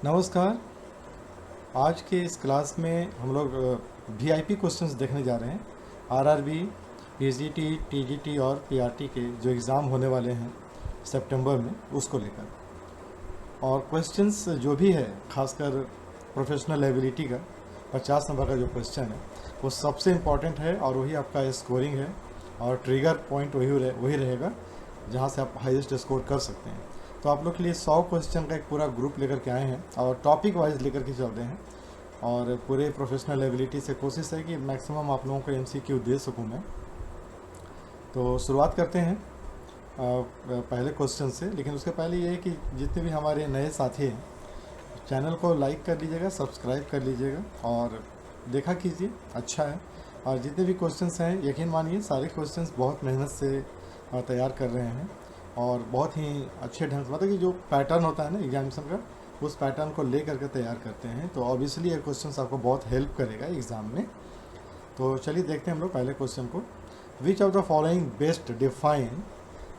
नमस्कार। आज के इस क्लास में हम लोग वीआईपी क्वेश्चंस देखने जा रहे हैं। आरआरबी, पीजीटी, टीजीटी और पीआरटी के जो एग्ज़ाम होने वाले हैं सितंबर में, उसको लेकर। और क्वेश्चंस जो भी है, खासकर प्रोफेशनल एबिलिटी का 50 नंबर का जो क्वेश्चन है वो सबसे इम्पॉर्टेंट है और वही आपका स्कोरिंग है और ट्रिगर पॉइंट वही रहेगा जहाँ से आप हाईएस्ट स्कोर कर सकते हैं। तो आप लोग के लिए 100 क्वेश्चन का एक पूरा ग्रुप लेकर के आए हैं और टॉपिक वाइज लेकर के चल रहे हैं और पूरे प्रोफेशनल एबिलिटी से कोशिश है कि मैक्सिमम आप लोगों को एमसीक्यू दे सकूं मैं। तो शुरुआत करते हैं पहले क्वेश्चन से, लेकिन उसके पहले ये है कि जितने भी हमारे नए साथी हैं चैनल को लाइक कर लीजिएगा, सब्सक्राइब कर लीजिएगा और देखा कीजिए, अच्छा है। और जितने भी क्वेश्चंस हैं यकीन मानिए सारे क्वेश्चंस बहुत मेहनत से तैयार कर रहे हैं और बहुत ही अच्छे ढंग से, मतलब कि जो पैटर्न होता है ना एग्जामिनेशन का, उस पैटर्न को ले करके तैयार करते हैं। तो ऑब्वियसली ये क्वेश्चंस आपको बहुत हेल्प करेगा एग्ज़ाम में। तो चलिए देखते हैं हम लोग पहले क्वेश्चन को। Which of the following best define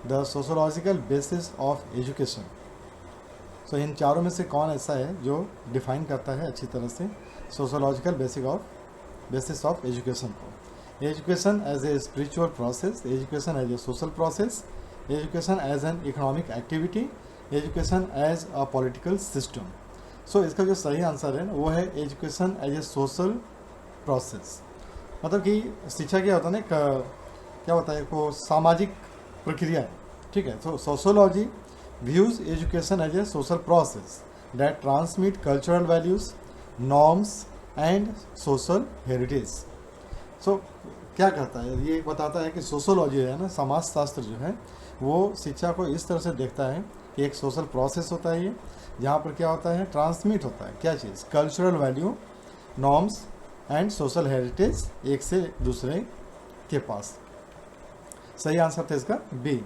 the sociological basis of education. So इन चारों में से कौन ऐसा है जो डिफाइन करता है अच्छी तरह से सोशोलॉजिकल बेसिस ऑफ एजुकेशन को। Education as a spiritual process, education as a social process, education as an economic activity, education as a political system. So इसका जो सही आंसर है वो है education as a social process. मतलब कि शिक्षा क्या होता है ना, क्या होता है, वो सामाजिक प्रक्रिया है, ठीक है। तो sociology views education as a social process that transmit cultural values, norms and social heritage. So क्या कहता है, ये बताता है कि सोशोलॉजी है ना, समाज शास्त्र जो है वो शिक्षा को इस तरह से देखता है कि एक सोशल प्रोसेस होता है ये, जहाँ पर क्या होता है, ट्रांसमिट होता है क्या चीज़, cultural value, norms and social heritage एक से दूसरे के पास। सही आंसर था इसका B.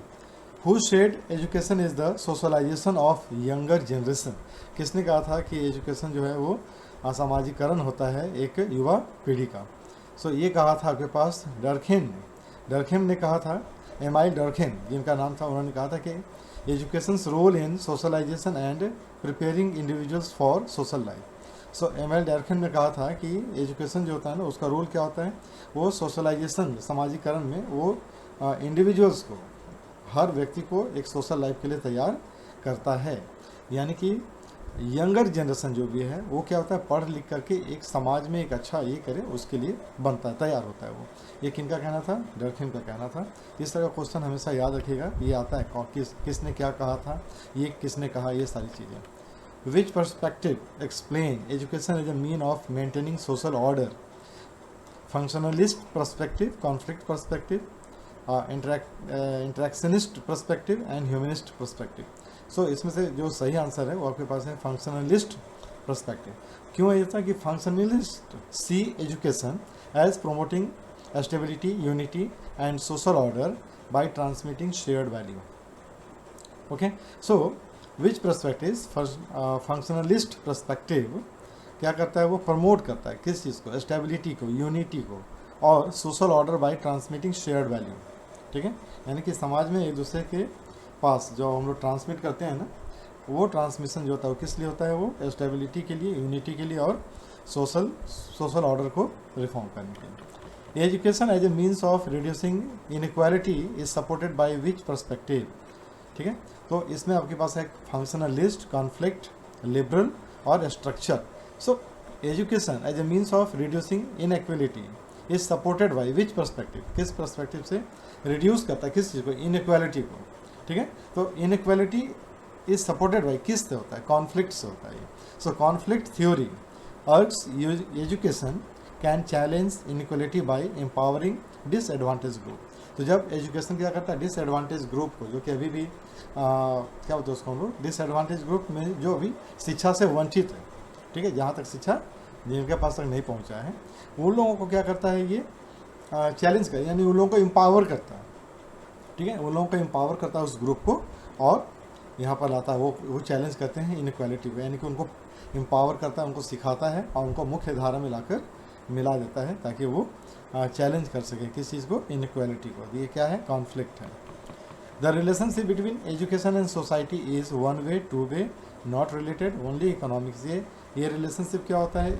Who said education is the socialization of younger generation. किसने कहा था कि एजुकेशन जो है वो सामाजिकरण होता है एक युवा पीढ़ी का। सो ये कहा था आपके पास डरखेम ने कहा था, एमाइल डरखेम जिनका नाम था, उन्होंने कहा था कि education role in socialization and preparing individuals for social life. So Emile Durkheim ने कहा था कि एजुकेशन जो होता है ना उसका रोल क्या होता है, वो सोशलाइजेशन समाजीकरण में वो इंडिविजुअल्स को, हर व्यक्ति को एक सोशल लाइफ के लिए तैयार करता है। यानी कि यंगर जनरेशन जो भी है वो क्या होता है, पढ़ लिख करके एक समाज में एक अच्छा ये करे उसके लिए बनता है, तैयार होता है वो। ये किनका कहना था, डरखेम का कहना था। इस तरह का क्वेश्चन हमेशा याद रखिएगा, ये आता है किसने क्या कहा था, ये किसने कहा, ये सारी चीज़ें। Which perspective explain education as a mean of maintaining social order. Functionalist perspective, conflict perspective, interactionist perspective and humanist perspective. So इसमें से जो सही आंसर है वो आपके पास है फंक्शनलिस्ट पर्सपेक्टिव। क्यों ऐसा कि functionalist see education as promoting stability, unity and social order by transmitting shared value. Okay, so which perspective, functionalist perspective क्या करता है, वो प्रमोट करता है किस चीज़ को, स्टेबिलिटी को, यूनिटी को और social order by transmitting shared value, ठीक है। यानी कि समाज में एक दूसरे के पास जो हम लोग ट्रांसमिट करते हैं ना, वो ट्रांसमिशन जो होता है वो किस लिए होता है, वो स्टेबिलिटी के लिए, यूनिटी के लिए और सोशल ऑर्डर को रिफॉर्म करने के लिए। Education as a means of reducing inequality is supported by which perspective, ठीक है। तो इसमें आपके पास है फंक्शनलिस्ट, कॉन्फ्लिक्ट, लिबरल और structure. So education as a means of reducing inequality is supported by which perspective, किस पर्सपेक्टिव से रिड्यूस करता है किस चीज़ को, इनइक्वालिटी को, ठीक है। तो इनइक्वालिटी इज सपोर्टेड बाय किस से होता है, कॉन्फ्लिक्ट से होता है। So conflict theory argues education can challenge inequality by empowering disadvantage group. तो जब एजुकेशन क्या करता है, डिसएडवांटेज ग्रुप को, जो कि अभी भी क्या बोलते हैं उसको हम लोग, डिसएडवांटेज ग्रुप में जो भी शिक्षा से वंचित है, ठीक है, जहाँ तक शिक्षा जिनके पास तक नहीं पहुँचा है, उन लोगों को क्या करता है ये चैलेंज कर, यानी उन लोगों को एम्पावर करता है, ठीक है, उन लोगों को एम्पावर करता है उस ग्रुप को और यहाँ पर लाता है, वो चैलेंज करते हैं इनइक्वालिटी को, यानी कि उनको एम्पावर करता है, उनको सिखाता है और उनको मुख्य धारा में लाकर मिला देता है ताकि वो चैलेंज कर सके किस चीज़ को, इनइक्वालिटी को। ये क्या है, कॉन्फ्लिक्ट है। The relationship between education and society is one way, two way not related only economics. ये रिलेशनशिप क्या होता है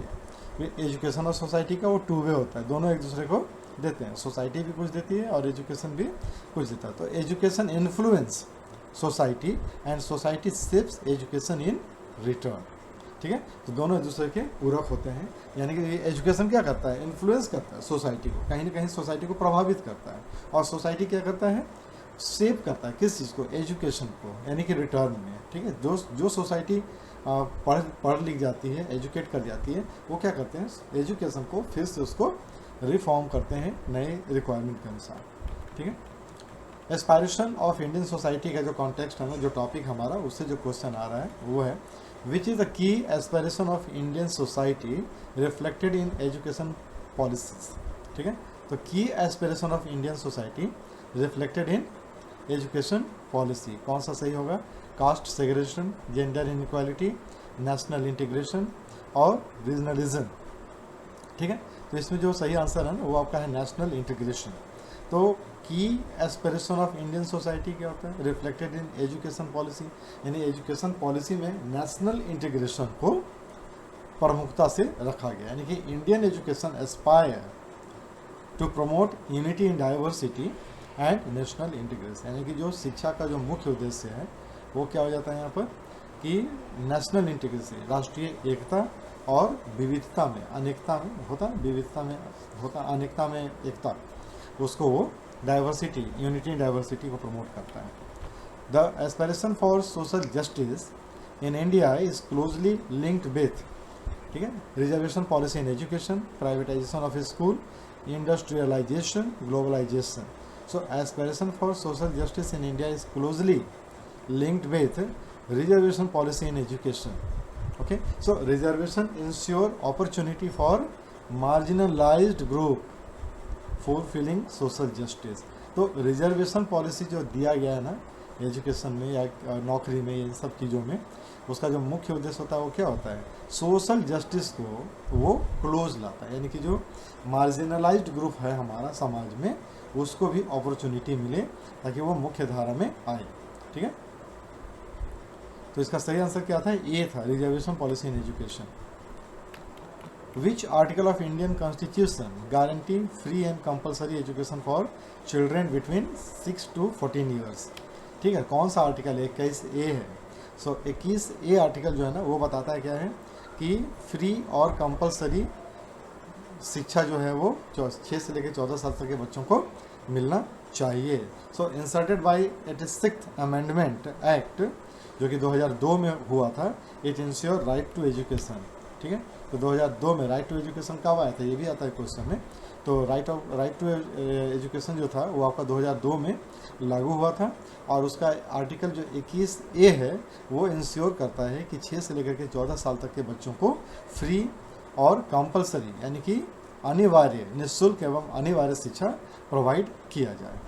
एजुकेशन और सोसाइटी का, वो टू वे होता है, दोनों एक दूसरे को देते हैं, सोसाइटी भी कुछ देती है और एजुकेशन भी कुछ देता है। तो education influence society and society shapes education in return, ठीक है। तो दोनों एक दूसरे के पूरक होते हैं, यानी कि एजुकेशन क्या करता है, इन्फ्लुएंस करता है सोसाइटी को, कहीं ना कहीं सोसाइटी को प्रभावित करता है, और सोसाइटी क्या करता है, शेप करता है किस चीज़ को, एजुकेशन को, यानी कि रिटर्न में, ठीक है। जो सोसाइटी पढ़ लिख जाती है, एजुकेट कर जाती है, वो क्या करते हैं, एजुकेशन को फिर से उसको रिफॉर्म करते हैं नए रिक्वायरमेंट के अनुसार, ठीक है। एस्पायरेशन ऑफ इंडियन सोसाइटी का जो कॉन्टेक्स्ट है ना, जो टॉपिक हमारा, उससे जो क्वेश्चन आ रहा है वो है which is the key aspiration of Indian society reflected in education policies, ठीक है। तो key aspiration of Indian society reflected in education policy, कौन सा सही होगा, caste segregation, gender inequality, national integration और रीजनलिज्म, ठीक है। तो इसमें जो सही आंसर है ना वो आपका है नेशनल इंटीग्रेशन। तो की एस्पिरेशन ऑफ इंडियन सोसाइटी क्या होता है, रिफ्लेक्टेड इन एजुकेशन पॉलिसी, यानी एजुकेशन पॉलिसी में नेशनल इंटीग्रेशन को प्रमुखता से रखा गया, यानी कि Indian education aspire to promote unity in diversity and national integration, यानी कि जो शिक्षा का जो मुख्य उद्देश्य है वो क्या हो जाता है यहाँ पर कि नेशनल इंटीग्रेशन, राष्ट्रीय एकता और विविधता में अनेकता में होता, विविधता में होता अनेकता में एकता, उसको वो डाइवर्सिटी, यूनिटी इन डाइवर्सिटी को प्रमोट करता है। The aspiration for social justice in India is closely linked with, ठीक है, reservation policy in education, privatisation of school, industrialisation, globalisation. So aspiration for social justice in India is closely linked with reservation policy in education, okay. So reservation ensure opportunity for marginalized group fulfilling social justice। तो reservation policy जो दिया गया है ना education में या नौकरी में, इन सब चीज़ों में, उसका जो मुख्य उद्देश्य होता है वो क्या होता है, सोशल जस्टिस को वो क्लोज लाता है, यानी कि जो मार्जिनलाइज्ड ग्रुप है हमारा समाज में उसको भी अपॉर्चुनिटी मिले ताकि वो मुख्य धारा में आए, ठीक है। तो इसका सही आंसर क्या था, ये था reservation policy in education. Which article of Indian constitution guarantee free and compulsory education for children between 6 to 14 years, ठीक है। कौन सा आर्टिकल है, 21A है। सो 21A आर्टिकल जो है ना वो बताता है क्या है कि फ्री और कंपलसरी शिक्षा जो है वो 6 से लेकर 14 साल तक के बच्चों को मिलना चाहिए। So inserted by 86th amendment act जो कि 2002 में हुआ था, it insure right to education, ठीक है। तो 2002 में राइट टू एजुकेशन कब आया था, ये भी आता है क्वेश्चन में। तो राइट टू एजुकेशन जो था वो आपका 2002 में लागू हुआ था, और उसका आर्टिकल जो 21A है वो इंश्योर करता है कि 6 से लेकर के 14 साल तक के बच्चों को फ्री और कंपलसरी, यानी कि अनिवार्य, निःशुल्क एवं अनिवार्य शिक्षा प्रोवाइड किया जाए।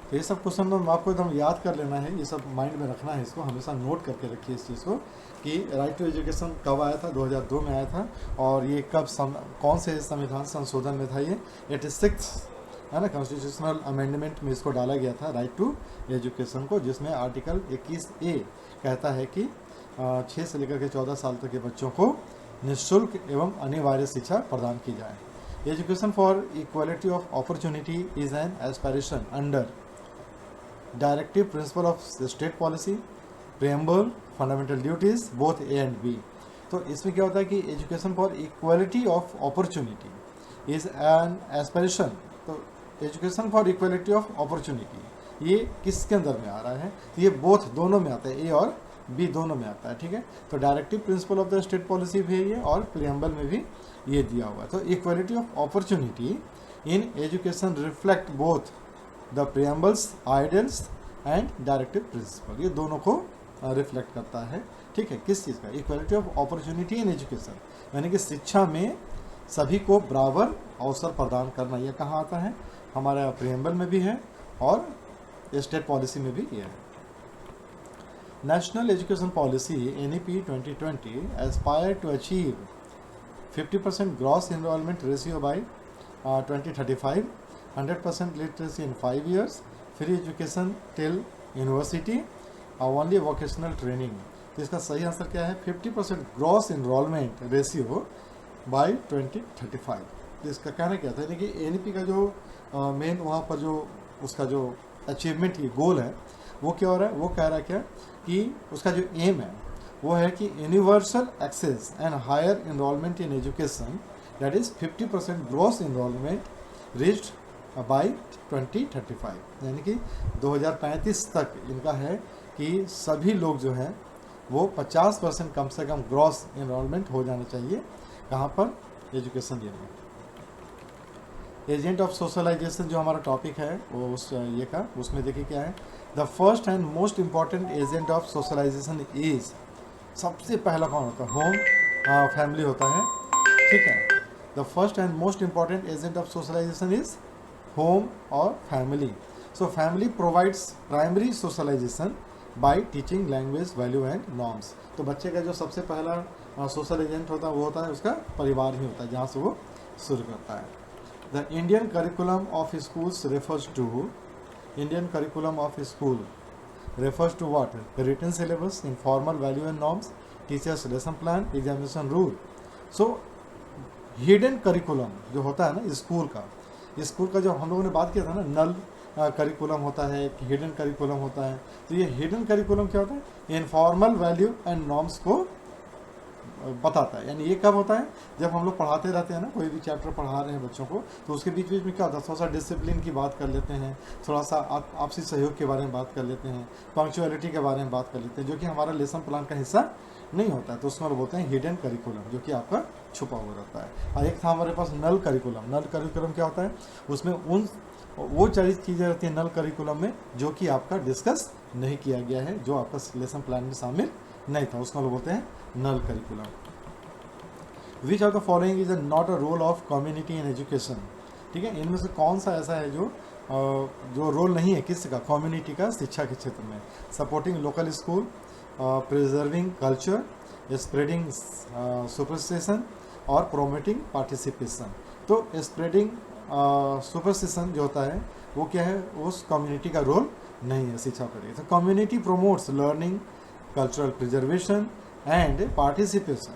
तो ये सब क्वेश्चन आपको एकदम याद कर लेना है, ये सब माइंड में रखना है, इसको हमेशा नोट करके रखिए इस चीज़ को कि राइट टू एजुकेशन कब आया था, 2002 में आया था, और ये कब कौन से संविधान संशोधन में था, ये 86 है ना, कॉन्स्टिट्यूशनल अमेंडमेंट में इसको डाला गया था राइट टू एजुकेशन को, जिसमें आर्टिकल 21A कहता है कि 6 से लेकर के 14 साल तक के बच्चों को निःशुल्क एवं अनिवार्य शिक्षा प्रदान की जाए। Education for equality of opportunity is an aspiration under directive principle of state policy, preamble, fundamental duties both A and B। तो इसमें क्या होता है कि education for equality of opportunity is an aspiration. तो education for equality of opportunity ये किसके अंदर में आ रहा है, तो ये बोथ दोनों में आता है, A और B दोनों में आता है, ठीक है। तो directive principle of the state policy भी है ये, और प्रियम्बल में भी ये दिया हुआ है। तो equality of opportunity in education reflect both the preamble's ideals and directive principle, ये दोनों को रिफ्लेक्ट करता है, ठीक है। किस चीज़ का, equality of opportunity in education, यानी कि शिक्षा में सभी को बराबर अवसर प्रदान करना, ये कहाँ आता है, हमारा प्रियम्बल में भी है और स्टेट पॉलिसी में भी ये है। National education policy NEP 2020 aspire to achieve 50% gross enrolment ratio by 2035, 100% literacy in 5 years, free education till university, only vocational training. तो इसका सही आंसर क्या है? 50% ग्रॉस इनरोलमेंट रेशियो बाय 2035। तो इसका कहना क्या था, यानी कि एनईपी का जो मेन वहाँ पर जो उसका जो अचीवमेंट की गोल है वो क्या हो रहा है? वो कह रहा है क्या कि उसका जो एम है वो है कि universal access and higher enrolment in education, that is 50% gross enrolment reached by 2035। यानी कि 2035 तक इनका है कि सभी लोग जो हैं वो 50% कम से कम ग्रॉस इनरोलमेंट हो जाना चाहिए। कहाँ पर? एजुकेशन ईयर में। एजेंट ऑफ सोशलाइजेशन जो हमारा टॉपिक है वो उस ये का, उसमें देखिए क्या है, the first and most important agent of socialisation is, सबसे पहला कौन होता है? होम फैमिली होता है, ठीक है। The first and most important agent of socialisation is home और family. So family provides primary socialization by teaching language, value and norms. तो बच्चे का जो सबसे पहला सोशल एजेंट होता है वो होता है उसका परिवार ही होता है, जहाँ से वो शुरू करता है। The Indian curriculum of schools refers to, Indian curriculum of school refers to what? Written syllabus, informal value and norms, teachers lesson plan, examination rule. So hidden curriculum जो होता है ना स्कूल का जो हम लोगों ने बात किया था ना, नल करिकुलम होता है, एक हिडन करिकुलम होता है। तो ये हिडन करिकुलम क्या होता है? इनफॉर्मल वैल्यू एंड नॉर्म्स को बताता है। यानी ये कब होता है? जब हम लोग पढ़ाते रहते हैं ना, कोई भी चैप्टर पढ़ा रहे हैं बच्चों को, तो उसके बीच बीच में क्या होता है, थोड़ा सा डिसिप्लिन की बात कर लेते हैं, थोड़ा सा आपसी सहयोग के बारे में बात कर लेते हैं, पंक्चुअलिटी के बारे में बात कर लेते हैं, जो कि हमारा लेसन प्लान का हिस्सा नहीं होता है। तो उसमें लोग बोलते हैं हिडन करिकुलम, जो कि आपका छुपा हुआ रहता है। और एक था हमारे पास नल करिकुलम। नल करिकुलम क्या होता है? उसमें वो चीज़ें रहती हैं नल करिकुलम में जो कि आपका डिस्कस नहीं किया गया है, जो आपका लेसन प्लान में शामिल नहीं था, उसको लोग बोलते हैं null curriculum. Which of the following is not a role of community in education. ठीक है, इनमें से कौन सा ऐसा है जो रोल नहीं है किसका? कम्युनिटी का शिक्षा के क्षेत्र में। Supporting local school, preserving culture, spreading superstition और प्रोमोटिंग पार्टिसिपेशन। तो स्प्रेडिंग सुपरस्टिशन जो होता है वो क्या है? उस कम्युनिटी का रोल नहीं है शिक्षा पर। तो community promotes learning, cultural preservation and participation,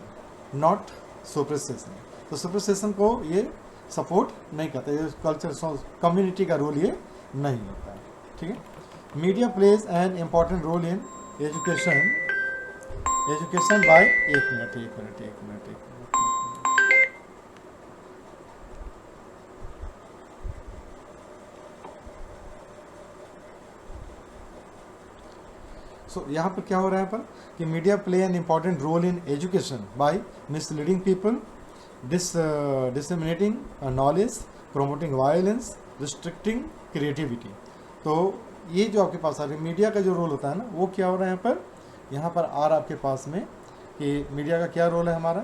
not superstition. तो सुपरस्टिशन को ये सपोर्ट नहीं करता, ये कल्चर कम्युनिटी का रोल ये नहीं होता है। ठीक है। Media plays an important role in education by, एक मिनट। सो यहाँ पर क्या हो रहा है पर कि media play an important role in education by misleading people, disseminating knowledge, promoting violence, restricting creativity. तो ये जो आपके पास आ रही है मीडिया का जो रोल होता है ना, वो क्या हो रहा है यहाँ पर आ रहा है आपके पास में कि मीडिया का क्या रोल है हमारा।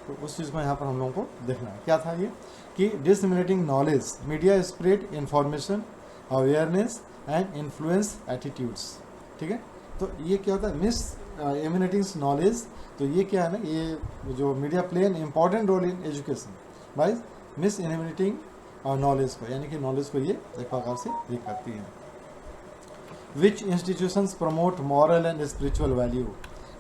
तो उस चीज़ को यहाँ पर हम लोगों को देखना है। क्या था ये कि disseminating knowledge, media spread information, awareness and influence attitudes. ठीक है, तो ये क्या होता है? Disseminating knowledge. तो ये क्या है ना, ये जो media play an important role in education by disseminating knowledge को, यानी कि नॉलेज को ये एक प्रकार से ये करती है। Which institutions promote moral and spiritual value.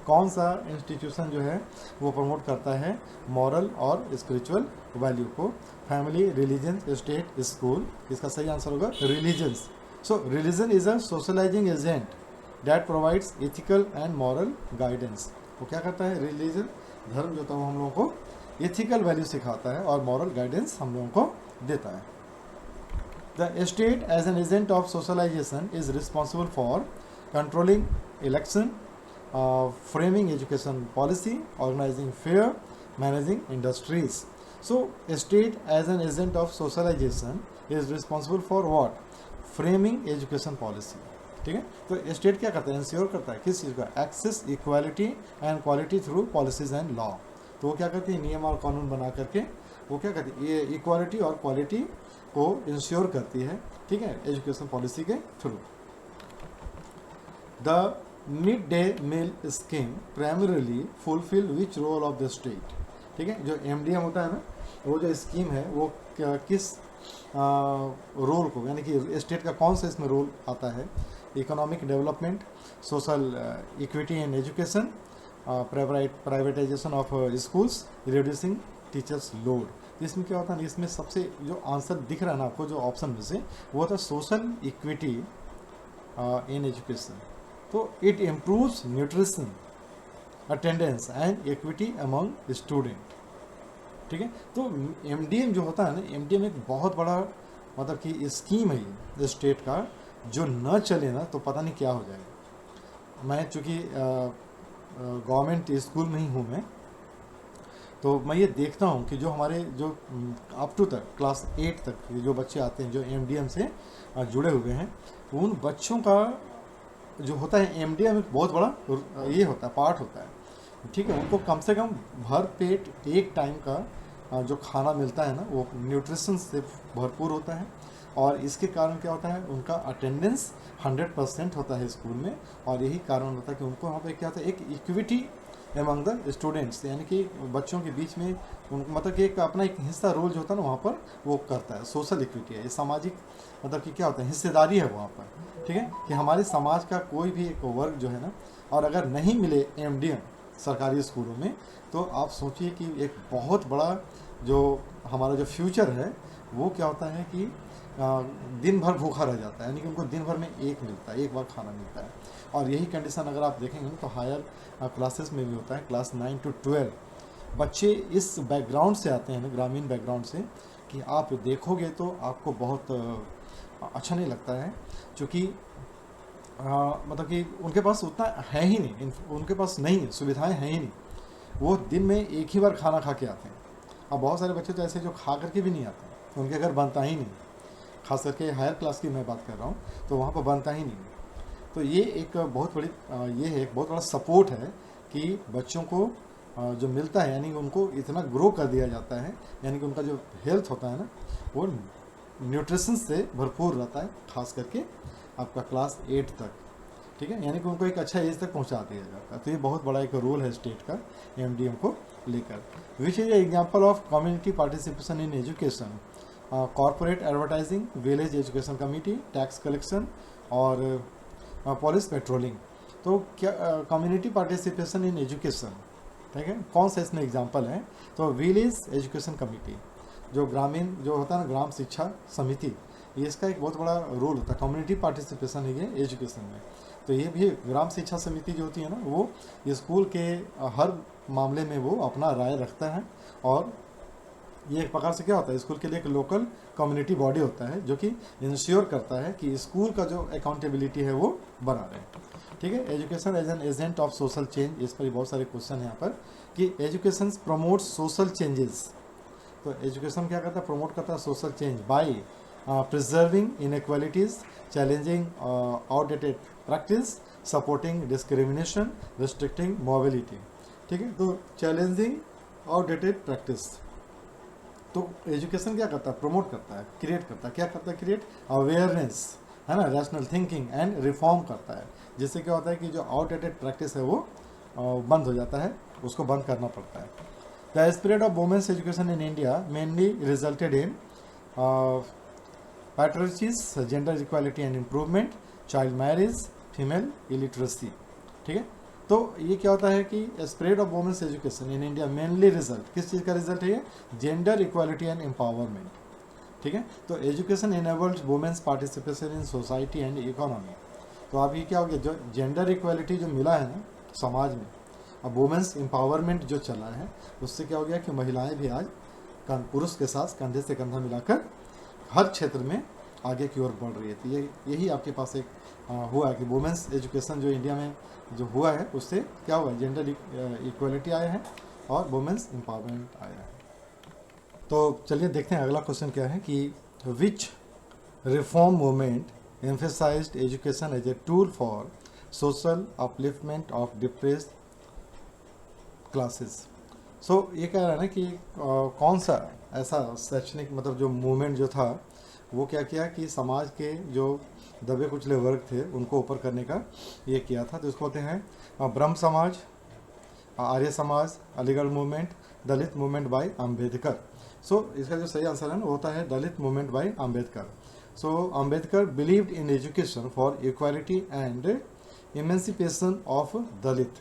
कौन सा इंस्टीट्यूशन जो है वो प्रमोट करता है मॉरल और स्पिरिचुअल वैल्यू को? Family, religion, state, school. इसका सही आंसर होगा religions. So religion is a socialising agent that provides ethical and moral guidance। वो क्या करता है? रिलीजन, धर्म जो था वो हम लोगों को एथिकल वैल्यू सिखाता है और मॉरल गाइडेंस हम लोगों को देता है। The state as an agent of socialisation is responsible for controlling election, framing education policy, organising fair, managing industries. So state as an agent of socialisation is responsible for what? Framing education policy. ठीक है, तो state क्या करता है? Ensure करता है किस चीज़ का? Access, equality and quality through policies and law. तो वो क्या करती है? नियम और कानून बना करके वो क्या करती है? ये इक्वालिटी और क्वालिटी को इंश्योर करती है। ठीक है, एजुकेशन पॉलिसी के through. The mid day meal scheme primarily fulfil which role of the state. ठीक है, जो MDM होता है ना, वो जो स्कीम है वो किस रोल को, यानी कि स्टेट का कौन सा इसमें रोल आता है। Economic development, social equity and education, privatisation of schools, reducing teachers load. इसमें क्या होता है ना, इसमें सबसे जो आंसर दिख रहा है ना आपको जो ऑप्शन में से, वो होता है सोशल इक्विटी इन एजुकेशन। तो it improves nutrition, attendance and equity among student. ठीक है, तो एमडीएम जो होता है ना, एमडीएम एक बहुत बड़ा मतलब कि स्कीम है ये स्टेट का, जो न चले ना तो पता नहीं क्या हो जाएगा। मैं चूँकि गवर्नमेंट स्कूल में ही हूँ मैं, तो मैं ये देखता हूँ कि जो हमारे जो अप टू तक क्लास 8 तक जो बच्चे आते हैं जो एमडीएम से जुड़े हुए हैं, उन बच्चों का जो होता है एमडीएम एक बहुत बड़ा ये होता है, पार्ट होता है। ठीक है, उनको कम से कम भर पेट एक टाइम का जो खाना मिलता है ना, वो न्यूट्रिशन से भरपूर होता है। और इसके कारण क्या होता है, उनका अटेंडेंस 100% होता है स्कूल में। और यही कारण होता है कि उनको वहाँ पे क्या होता है, एक इक्विटी एमंग द स्टूडेंट्स, यानी कि बच्चों के बीच में उनको मतलब कि एक अपना एक हिस्सा रोल जो होता है ना वहाँ पर वो करता है। सोशल इक्विटी है, ये सामाजिक मतलब कि क्या होता है, हिस्सेदारी है वहाँ पर। ठीक है, कि हमारे समाज का कोई भी एक वर्ग जो है ना, और अगर नहीं मिले एमडीएम सरकारी स्कूलों में, तो आप सोचिए कि एक बहुत बड़ा जो हमारा जो फ्यूचर है वो क्या होता है कि दिन भर भूखा रह जाता है, यानी कि उनको दिन भर में एक मिलता है, एक बार खाना मिलता है। और यही कंडीशन अगर आप देखेंगे तो हायर क्लासेस में भी होता है, क्लास 9 to 12 बच्चे इस बैकग्राउंड से आते हैं ना, ग्रामीण बैकग्राउंड से, कि आप देखोगे तो आपको बहुत अच्छा नहीं लगता है, क्योंकि मतलब कि उनके पास उतना है ही नहीं, उनके पास नहीं सुविधाएं हैं ही नहीं। वो दिन में एक ही बार खाना खा के आते हैं। अब बहुत सारे बच्चे तो ऐसे जो खा करके भी नहीं आते, उनके घर बनता ही नहीं, खास करके हायर क्लास की मैं बात कर रहा हूँ, तो वहाँ पर बनता ही नहीं। तो ये एक बहुत बड़ी ये है, एक बहुत बड़ा सपोर्ट है कि बच्चों को जो मिलता है, यानी उनको इतना ग्रो कर दिया जाता है, यानी कि उनका जो हेल्थ होता है ना वो न्यूट्रिशन से भरपूर रहता है, खास करके आपका क्लास 8 तक। ठीक है, यानी कि उनको एक अच्छा एज तक पहुंचा दिया जाता है। तो ये बहुत बड़ा एक रोल है स्टेट का एमडीएम को लेकर। Which is example of community participation in education, corporate advertising, village education committee, tax collection और पुलिस पेट्रोलिंग। तो क्या कम्युनिटी पार्टिसिपेशन इन एजुकेशन, ठीक है, कौन सा इसमें एग्जांपल है, तो विलेज एजुकेशन कमेटी, जो ग्रामीण जो होता है ना ग्राम शिक्षा समिति, ये इसका एक बहुत बड़ा रोल होता है, कम्युनिटी पार्टिसिपेशन है ये एजुकेशन में। तो ये भी ग्राम शिक्षा समिति जो होती है ना, वो स्कूल के हर मामले में वो अपना राय रखता है। और ये एक प्रकार से क्या होता है, स्कूल के लिए एक लोकल कम्युनिटी बॉडी होता है जो कि इंश्योर करता है कि स्कूल का जो अकाउंटेबिलिटी है वो बना रहे। ठीक है, education as an agent of social change, इस पर बहुत सारे क्वेश्चन हैं यहाँ पर कि एजुकेशन प्रमोट सोशल चेंजेस। तो एजुकेशन क्या करता है, प्रमोट करता है social change by preserving inequalities, challenging outdated practice, supporting discrimination, restricting mobility. ठीक है, तो चैलेंजिंग आउटडेटेड प्रैक्टिस, तो एजुकेशन क्या करता है, प्रमोट करता है, क्रिएट करता है, क्या करता है, क्रिएट अवेयरनेस, है ना, रैशनल थिंकिंग एंड रिफॉर्म करता है, जिससे क्या होता है कि जो आउटडेटेड प्रैक्टिस है वो बंद हो जाता है, उसको बंद करना पड़ता है। The spread of women's education in India mainly resulted in patriarchies, gender equality and improvement, child marriage, female illiteracy. ठीक है, तो ये क्या होता है कि spread of women's education in India mainly result, किस चीज़ का रिजल्ट है ये, जेंडर इक्वालिटी एंड एम्पावरमेंट। ठीक है, तो education enabled women's participation in society and economy. तो अब ये क्या हो गया, जो जेंडर इक्वालिटी जो मिला है ना समाज में, अब वुमेन्स एम्पावरमेंट जो चला है, उससे क्या हो गया कि महिलाएं भी आज पुरुष के साथ कंधे से कंधा मिलाकर हर क्षेत्र में आगे की ओर बढ़ रही है। तो यही आपके पास एक हुआ है कि वुमेन्स एजुकेशन जो इंडिया में जो हुआ है, उससे क्या हुआ, जेंडर इक्वलिटी आया है और वुमेन्स एम्पावरमेंट आया है। तो चलिए देखते हैं अगला क्वेश्चन क्या है कि which reform movement emphasized education as a tool for social upliftment of depressed classes. So ये कह रहा है ना कि कौन सा ऐसा शैक्षणिक मतलब जो मूवमेंट जो था वो क्या किया कि समाज के जो दबे कुचले वर्ग थे उनको ऊपर करने का ये किया था। तो इसको कहते हैं ब्रह्म Samaj, Arya Samaj, Aligarh movement, Dalit movement by Ambedkar. So इसका जो सही आंसर है ना वो होता है Dalit movement by Ambedkar. So Ambedkar believed in education for equality and emancipation of Dalit.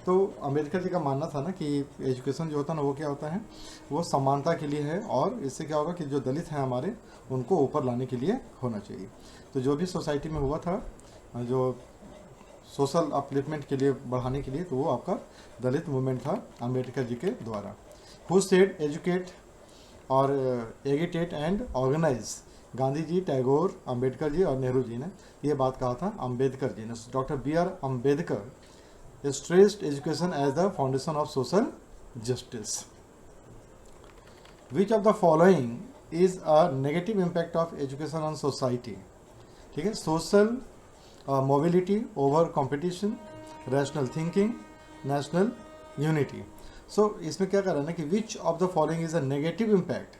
तो अम्बेडकर जी का मानना था ना कि एजुकेशन जो होता है ना वो क्या होता है, वो समानता के लिए है, और इससे क्या होगा कि जो दलित हैं हमारे उनको ऊपर लाने के लिए होना चाहिए। तो जो भी सोसाइटी में हुआ था जो सोशल अपलिफ्टमेंट के लिए बढ़ाने के लिए, तो वो आपका दलित मूवमेंट था अम्बेडकर जी के द्वारा। हु सेड एजुकेट और एगिटेट एंड ऑर्गेनाइज, गांधी जी, टैगोर, अम्बेडकर जी और नेहरू जी ने ये बात कहा था अम्बेडकर जी ने। Doctor B R Ambedkar stressed education as the foundation of social justice. Which of the following is a negative impact of education on society? ठीक है, social mobility, over competition, rational thinking, national unity. So इसमें क्या कर रहा है ना कि which of the following is a negative impact,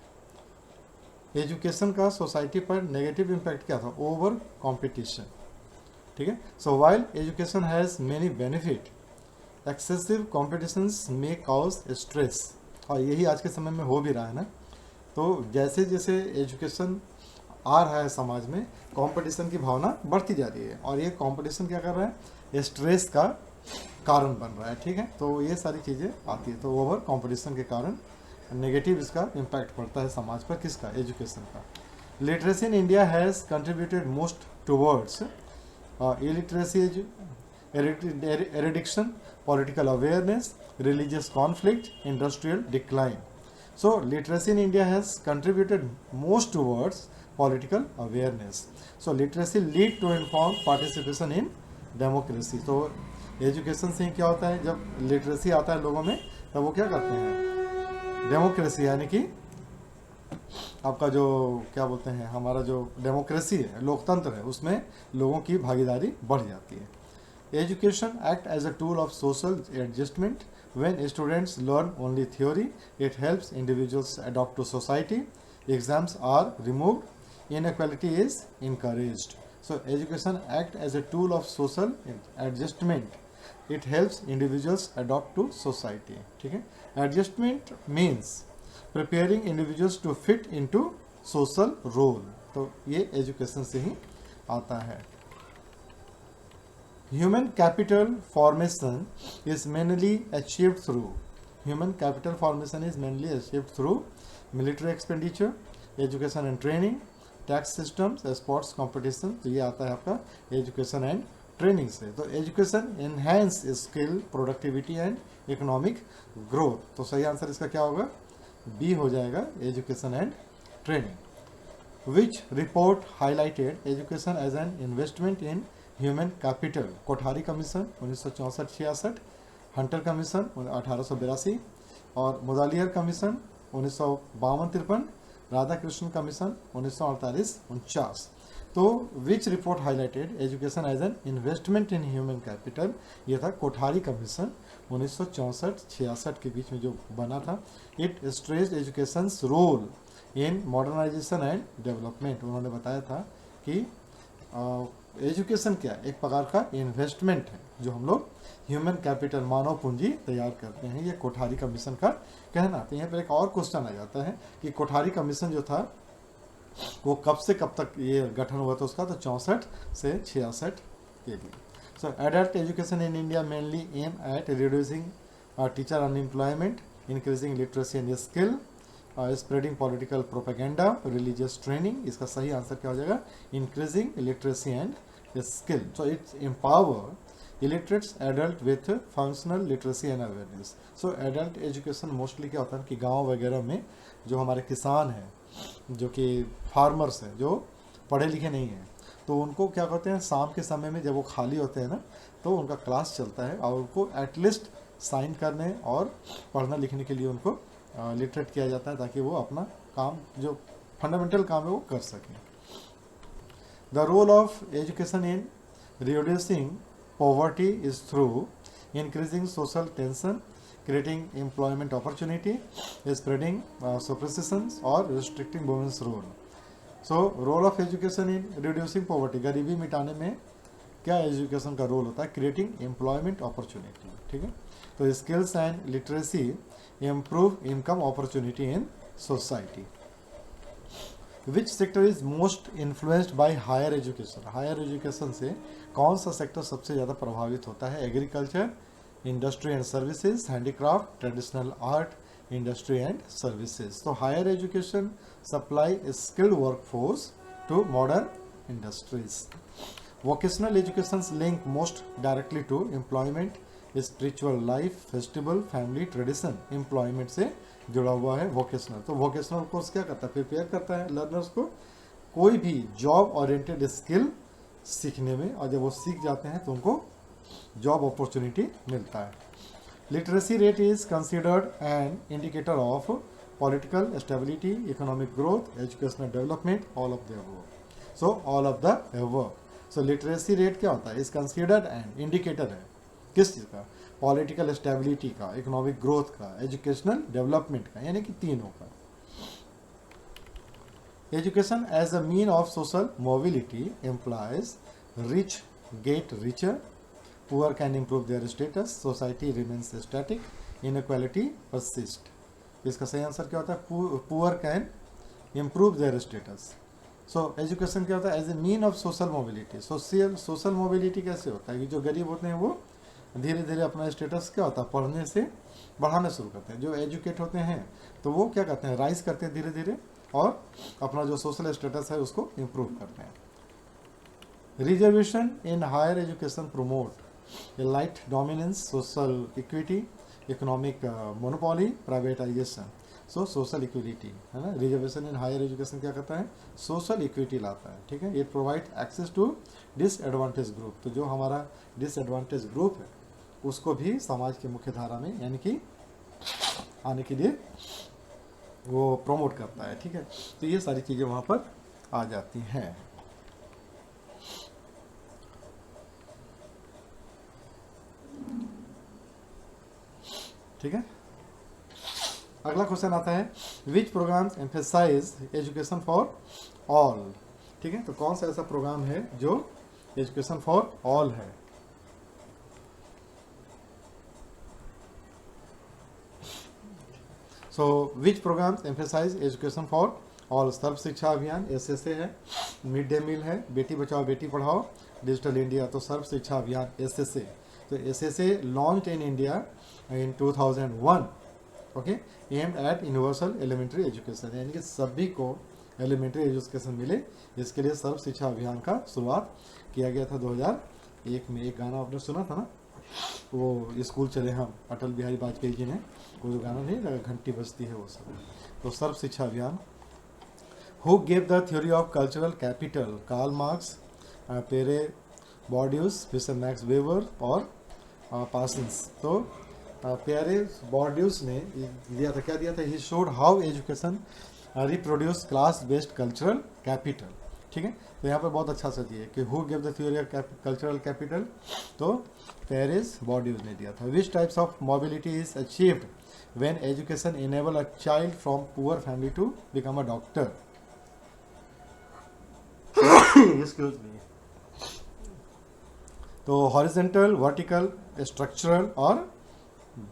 education का सोसाइटी पर नेगेटिव इम्पैक्ट क्या था? Over competition. ठीक है, so while education has many benefit, excessive competitions may cause stress. और यही आज के समय में हो भी रहा है ना। तो जैसे जैसे एजुकेशन आ रहा है समाज में, कंपटीशन की भावना बढ़ती जा रही है, और ये कंपटीशन क्या कर रहा है? स्ट्रेस का कारण बन रहा है। ठीक है, तो ये सारी चीज़ें आती है। तो ओवर कंपटीशन के कारण नेगेटिव इसका इम्पैक्ट पड़ता है समाज पर, किसका? एजुकेशन का। Literacy in India has contributed most towards illiteracy, eradication, political awareness, religious conflict, industrial decline. So literacy in India has contributed most towards political awareness. So literacy lead to informed participation in democracy. तो education से क्या होता है, जब literacy आता है लोगों में तब वो क्या करते हैं? डेमोक्रेसी, यानी कि आपका जो क्या बोलते हैं, हमारा जो डेमोक्रेसी है, लोकतंत्र है, उसमें लोगों की भागीदारी बढ़ जाती है। Education act as a tool of social adjustment. When students learn only theory, it helps individuals adapt to society. Exams are removed. Inequality is encouraged. So education act as a tool of social adjustment. It helps individuals adapt to society. ठीक है, adjustment means preparing individuals to fit into social role. तो ये education से ही आता है। Human capital formation is mainly achieved through military expenditure, education and training, tax systems, sports competition। तो ये आता है आपका education and training से। तो education enhance skill, productivity and economic growth। तो सही आंसर इसका क्या होगा? B हो जाएगा, education and training। Which report highlighted education as an investment in human capital? Kothari commission 1964-66, Hunter commission 1882 और मुदालियर कमीशन 1952-53, राधाकृष्ण कमीशन 1948-49। तो which report highlighted education as an investment in human capital? ये था कोठारी कमीशन 1964-66 के बीच में जो बना था। It stressed education's role in modernisation and development. उन्होंने बताया था कि एजुकेशन क्या है? एक प्रकार का इन्वेस्टमेंट है जो हम लोग ह्यूमन कैपिटल, मानव पूंजी तैयार करते हैं। ये कोठारी कमीशन का कहना। तो यहाँ पर एक और क्वेश्चन आ जाता है कि कोठारी कमीशन जो था वो कब से कब तक ये गठन हुआ था उसका? तो 64 से 66 के लिए। So adult education in India mainly aim at reducing teacher unemployment, increasing literacy and skill, spreading political propaganda, religious training. इसका सही आंसर क्या हो जाएगा? Increasing literacy and skill. So it's empower illiterates adult with functional literacy and awareness. So adult education mostly क्या होता है कि गांव वगैरह में जो हमारे किसान हैं, जो कि फार्मर्स हैं, जो पढ़े लिखे नहीं हैं, तो उनको क्या करते हैं, शाम के समय में जब वो खाली होते हैं ना, तो उनका क्लास चलता है और उनको एटलीस्ट साइन करने और पढ़ने लिखने के लिए उनको लिटरेट किया जाता है, ताकि वो अपना काम, जो फंडामेंटल काम है, वो कर सकें। The role of education in reducing poverty is through increasing social tension, creating employment opportunity, spreading superstitions or restricting women's role. So role of education in reducing poverty, गरीबी मिटाने में क्या एजुकेशन का रोल होता है? Creating employment opportunity. ठीक है, तो skills and literacy improve income opportunity in society. Which sector is most influenced by higher education, higher education से कौन सा सेक्टर सबसे ज़्यादा प्रभावित होता है? Agriculture, industry and services, handicraft, traditional art, industry and services. तो higher education supply skilled workforce to modern industries. Vocational education link most directly to employment, spiritual life, festival, family, tradition. Employment से जुड़ा हुआ है vocational. तो vocational course क्या करता है? Prepare करता है लर्नर्स को कोई भी जॉब ओरिएंटेड स्किल सीखने में, और जब वो सीख जाते हैं तो उनको जॉब अपॉर्चुनिटी मिलता है। Literacy rate is considered an indicator of political stability, economic growth, educational development, all of the above. So all of the above. So literacy rate क्या होता है? इज कंसिडर्ड एन इंडिकेटर है किस चीज़ का? Political stability का, economic growth का, educational development का, यानी कि तीनों का। Education as a mean of social mobility employs rich get richer, poor can improve their status, society remains static, inequality persist. इसका सही आंसर क्या होता है? Poor can improve their status. So education क्या होता है? As a mean of social mobility. Social mobility कैसे होता है कि जो गरीब होते हैं वो धीरे धीरे अपना स्टेटस क्या होता है? पढ़ने से बढ़ाना शुरू करते हैं। जो एजुकेट होते हैं तो वो क्या करते हैं? राइज करते हैं धीरे धीरे, और अपना जो सोशल स्टेटस है उसको इम्प्रूव करते हैं। Reservation in higher education promote elite dominance, social equity, economic monopoly, privatisation. So social equality है ना। रिजर्वेशन इन हायर एजुकेशन क्या करता है? सोशल इक्विटी लाता है, ठीक है। It provide access to disadvantage group. तो जो हमारा डिसएडवांटेज ग्रुप है उसको भी समाज की मुख्य धारा में यानी कि आने के लिए वो प्रमोट करता है, ठीक है। तो ये सारी चीज़ें वहाँ पर आ जाती हैं। ठीक है। अगला क्वेश्चन आता है, which programs emphasize education for all. ठीक है, तो कौन सा ऐसा प्रोग्राम है जो एजुकेशन फॉर ऑल है? So which programs emphasize education for all? Sarva Shiksha Abhiyan SSA है, मिड डे मील है, बेटी बचाओ बेटी पढ़ाओ, डिजिटल इंडिया। तो सर्व शिक्षा अभियान SSA। तो SSA launch in India in 2001, okay, aimed at universal elementary education, यानी कि सभी को एलिमेंट्री एजुकेशन मिले, इसके लिए सर्व शिक्षा अभियान का शुरुआत किया गया था 2001 में। एक गाना आपने सुना था ना, वो स्कूल चले हम, अटल बिहारी वाजपेयी जी ने वो जो गाना नहीं लगा, घंटी बजती है, वो सब। तो Sarva Shiksha Abhiyan. Who gave the theory of cultural capital? Karl Marx, Pierre Bourdieu, Fisher Max Weber और पार्सन्स। तो पेरे बॉर्ड्यूस ने दिया था, क्या दिया था? He showed how education reproduce class based cultural capital. ठीक है, तो यहाँ पे बहुत अच्छा सा दिया कि who give the theory of cultural capital? तो पेरिस बॉर्ड्यूस ने दिया था। Which types of mobility is achieved when education enable a child from poor family to become a doctor? Excuse me. तो हॉरिजेंटल, वर्टिकल, स्ट्रक्चरल और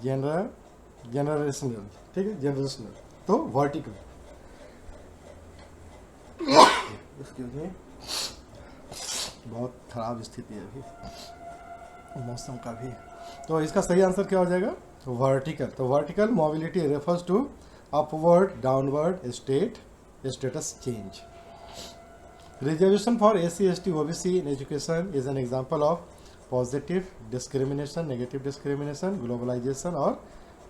generational. ठीक है, generational. तो vertical. Excuse me, बहुत खराब स्थिति है अभी मौसम का भी। तो इसका सही आंसर क्या हो जाएगा? वर्टिकल। तो vertical mobility refers to upward, downward status change. Reservation for SC, ST, OBC in education is an example of positive discrimination, negative discrimination, globalization और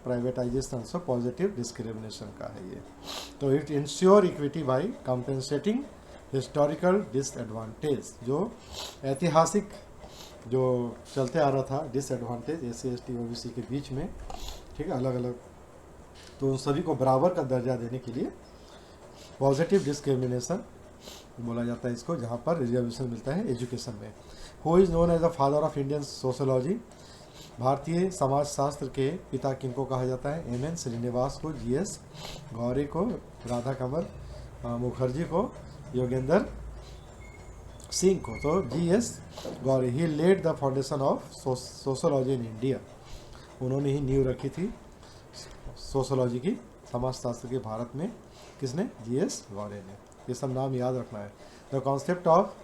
प्राइवेटाइजेशन। सो पॉजिटिव डिस्क्रिमिनेशन का है ये। तो it ensure equity by compensating historical disadvantage, जो ऐतिहासिक जो चलते आ रहा था डिसएडवांटेज SC, ST, OBC के बीच में, ठीक है, अलग अलग, तो उन सभी को बराबर का दर्जा देने के लिए पॉजिटिव डिस्क्रिमिनेशन बोला जाता है इसको, जहाँ पर रिजर्वेशन मिलता है एजुकेशन में। Who is known as the father of Indian sociology? भारतीय समाजशास्त्र के पिता किनको कहा जाता है? MN श्रीनिवास को, GS गौरी को, राधा कमल मुखर्जी को, योगेंद्र सिंह को। तो GS Ghurye. He led the foundation of sociology in India. उन्होंने ही नींव रखी थी सोशोलॉजी की, समाजशास्त्र के भारत में किसने? जीएस गौरे ने। ये सब नाम याद रखना है। The concept of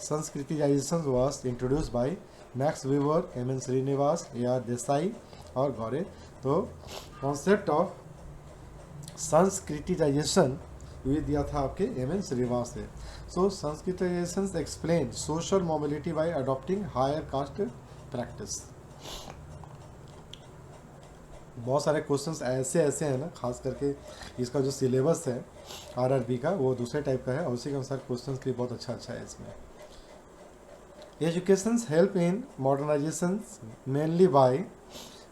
संस्कृतिजाइजेशन was introduce by max Weaver, M N Srinivas, A R Desai और गौरे। तो कॉन्सेप्ट ऑफ संस्कृतिजाइजेशन ये दिया था आपके एम एन श्रीनिवास से। So sanskritization explain social mobility by adopting higher caste practice. बहुत सारे क्वेश्चंस ऐसे हैं ना, खास करके इसका जो सिलेबस है आरआरबी का वो दूसरे टाइप का है और उसी के अनुसार क्वेश्चंस के लिए बहुत अच्छा है इसमें। Education help in modernisation mainly by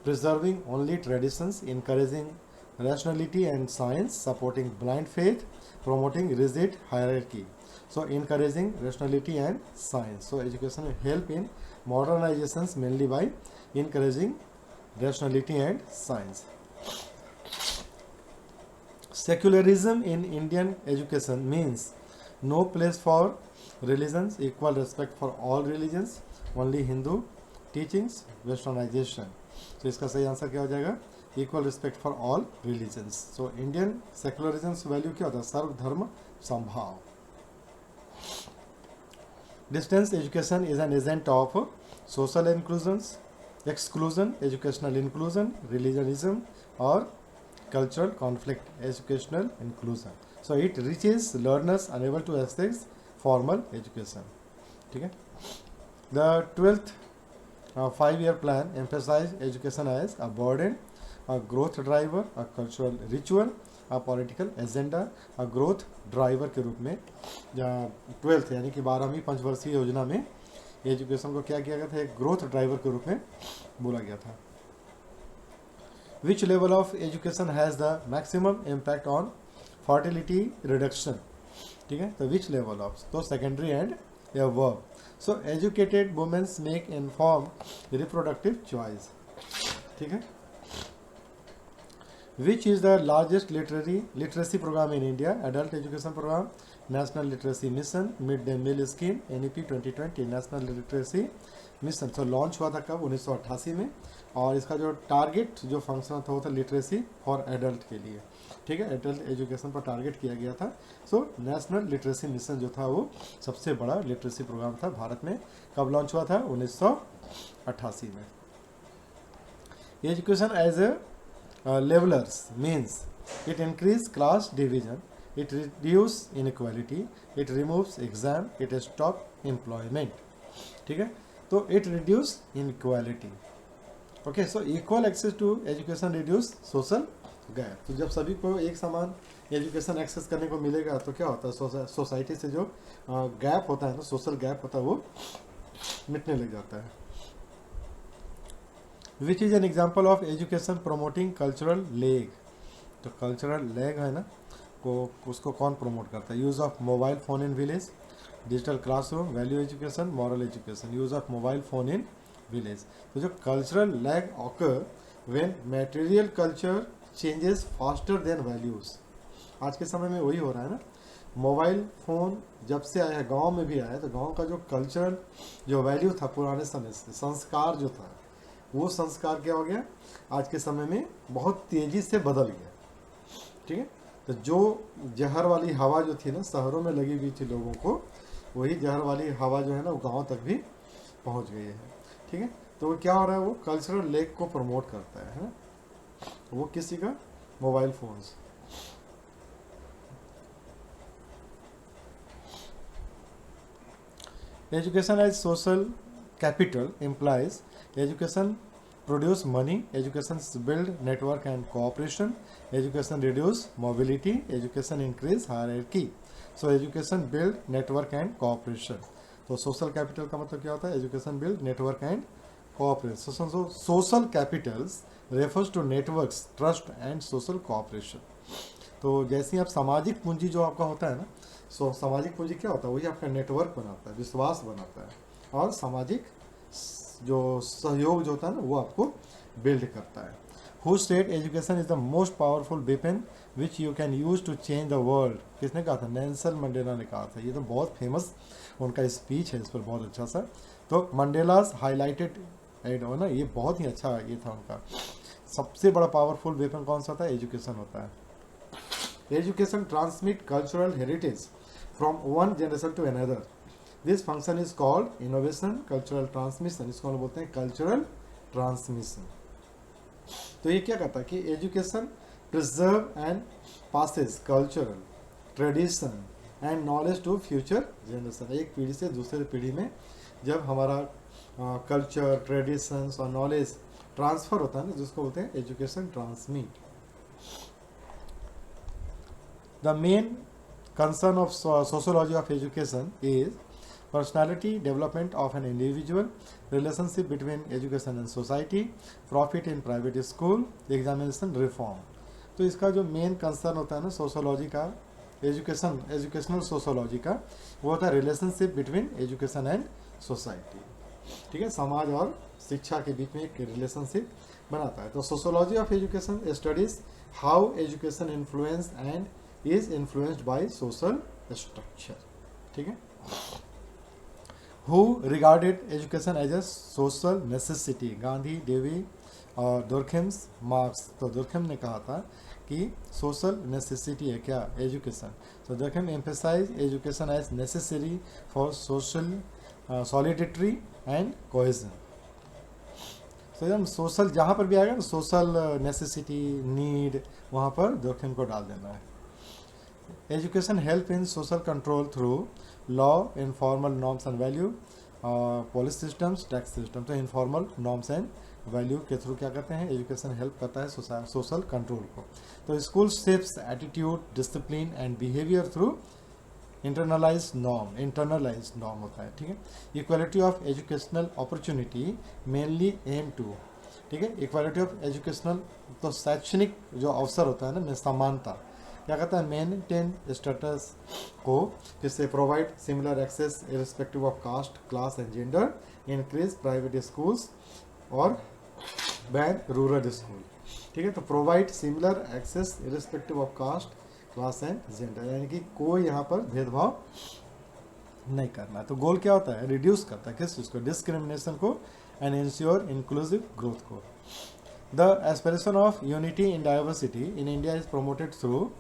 preserving only traditions, encouraging rationality and science, supporting blind faith, promoting rigid hierarchy. So encouraging rationality and science. So education help in modernizations mainly by encouraging rationality and science. Secularism in Indian education means no place for religions, equal respect for all religions, only Hindu teachings, westernization. So इसका सही answer क्या हो जाएगा? Equal respect for all religions. So Indian secularism value क्या होता है? Sarvadharma Sambhav. Distance education is an agent of social exclusion, educational inclusion, religionism और cultural conflict, educational inclusion. So it reaches learners enable to access formal education. ठीक है। The 12th 5-year plan emphasized education as a burden, a growth driver, a cultural ritual, a political agenda, a growth driver के रूप में 12th यानी कि 12वीं पंचवर्षीय योजना में एजुकेशन को क्या किया गया था? एक ग्रोथ ड्राइवर के रूप में बोला गया था। Which level of education has the maximum impact on fertility reduction? ठीक है, तो which level of? तो secondary and above. So educated women make informed reproductive choice. ठीक है। Which is the largest literacy program in India? Adult education program, National Literacy Mission, Mid-day meal scheme, NEP 2020, National Literacy Mission. So launch हुआ था कब? 1988 में। और इसका जो target जो फंक्शन था वो था लिटरेसी फॉर एडल्ट के लिए। ठीक है, एडल्ट एजुकेशन पर टारगेट किया गया था। सो नेशनल लिटरेसी मिशन जो था वो सबसे बड़ा लिटरेसी प्रोग्राम था भारत में। कब लॉन्च हुआ था? 1988 में। Education as a levelers means it increase class division, it reduce inequality, it removes exam, it stop employment. ठीक है, तो it reduce inequality. Okay, so equal access to education reduce social gap. तो जब सभी को एक समान एजुकेशन एक्सेस करने को मिलेगा तो क्या होता है? सोसाइटी से जो गैप होता है ना, सोशल गैप होता है, वो मिटने लग जाता है। Which is an example of education promoting cultural leg? तो कल्चरल लेग है ना, को उसको कौन प्रमोट करता है? Use of mobile phone in village, digital classroom, value education, moral education. Use of mobile phone in village. तो जो cultural lag occur when material culture changes faster than values. आज के समय में वही हो रहा है ना। मोबाइल फ़ोन जब से आया है, गांव में भी आया है, तो गांव का जो कल्चरल जो वैल्यू था पुराने समय से, संस्कार जो था, वो संस्कार क्या हो गया? आज के समय में बहुत तेज़ी से बदल गया। ठीक है, तो जो जहर वाली हवा जो थी ना शहरों में लगी हुई थी लोगों को, वही जहर वाली हवा जो है ना वो गाँव तक भी पहुंच गई है। ठीक है, तो वो क्या हो रहा है? वो कल्चरल लेग को प्रमोट करता है ना। वो किसी का? Mobile phones. Education as social capital implies education produce money, education build network and cooperation, education reduce mobility, education increase hierarchy. So education build network and cooperation. तो सोशल कैपिटल का मतलब क्या होता है? Education build network and cooperation. So social capitals refers to networks, trust and social cooperation. तो जैसे ही आप सामाजिक पूंजी जो आपका होता है ना, सो सामाजिक पूंजी क्या होता है? वही आपका नेटवर्क बनाता है, विश्वास बनाता है, और सामाजिक जो सहयोग जो होता है ना वो आपको बिल्ड करता है। Who state education is the most powerful weapon which you can use to change the world? किसने कहा था? नेल्सन मंडेला ने कहा था। ये तो बहुत फेमस उनका स्पीच है, इस पर बहुत अच्छा सा। तो मंडेलास हाईलाइटेड एड हो ना, ये बहुत ही अच्छा ये था उनका। सबसे बड़ा पावरफुल वेपन कौन सा था? एजुकेशन होता है। Education transmit cultural heritage from one generation to another. This function is called innovation, cultural transmission. इसको हम बोलते हैं cultural transmission. तो ये क्या कहता है कि education preserve and passes cultural tradition and knowledge to future generation. एक पीढ़ी से दूसरे पीढ़ी में जब हमारा कल्चर ट्रेडिशंस और नॉलेज ट्रांसफ़र होता है ना, जिसको बोलते हैं education transmit. The main concern of sociology of education is personality development of an individual, relationship between education and society, profit in private school, examination reform. तो इसका जो मेन कंसर्न होता है ना सोशोलॉजी का, एजुकेशनल सोशोलॉजी का, वो होता है relationship between education and society. ठीक है, समाज और शिक्षा के बीच में एक रिलेशनशिप बनाता है. तो sociology of education studies how education influence and is influenced by social structure. ठीक है, who regarded education as a social necessity. Gandhi, Dewey और दुर्खेम्स, मार्क्स. तो दुर्खेम ने कहा था कि सोशल नेसेसिटी है क्या एजुकेशन. तो Durkheim emphasise education as necessary for social solidity and cohesion. तो जब सोशल जहाँ पर भी आएगा ना सोशल नेसेसिटी नीड, वहाँ पर दुर्खेम को डाल देना है. Education help in social control through law, informal norms and value, police systems, tax system. तो इनफॉर्मल नॉर्म्स एंड वैल्यू के थ्रू क्या करते हैं, एजुकेशन हेल्प करता है सोशल कंट्रोल को. तो school shapes attitude, discipline and behaviour through internalise norm होता है. ठीक है, equality of educational opportunity mainly aim to. ठीक है, इक्वालिटी ऑफ एजुकेशनल, तो शैक्षणिक जो अवसर होता है ना में समानता, क्या कहता है, मेंटेन स्टेटस को, जिससे provide similar access irrespective of caste, class and gender, increase private schools और बैन रूरल स्कूल. ठीक है, तो provide similar access irrespective of caste, class and gender, यानी कि कोई यहाँ पर भेदभाव नहीं करना. तो गोल क्या होता है, रिड्यूस करता है किस चीज़ को, डिस्क्रिमिनेशन को, एंड इंश्योर इंक्लूसिव ग्रोथ को. The aspiration of unity in diversity in India is promoted through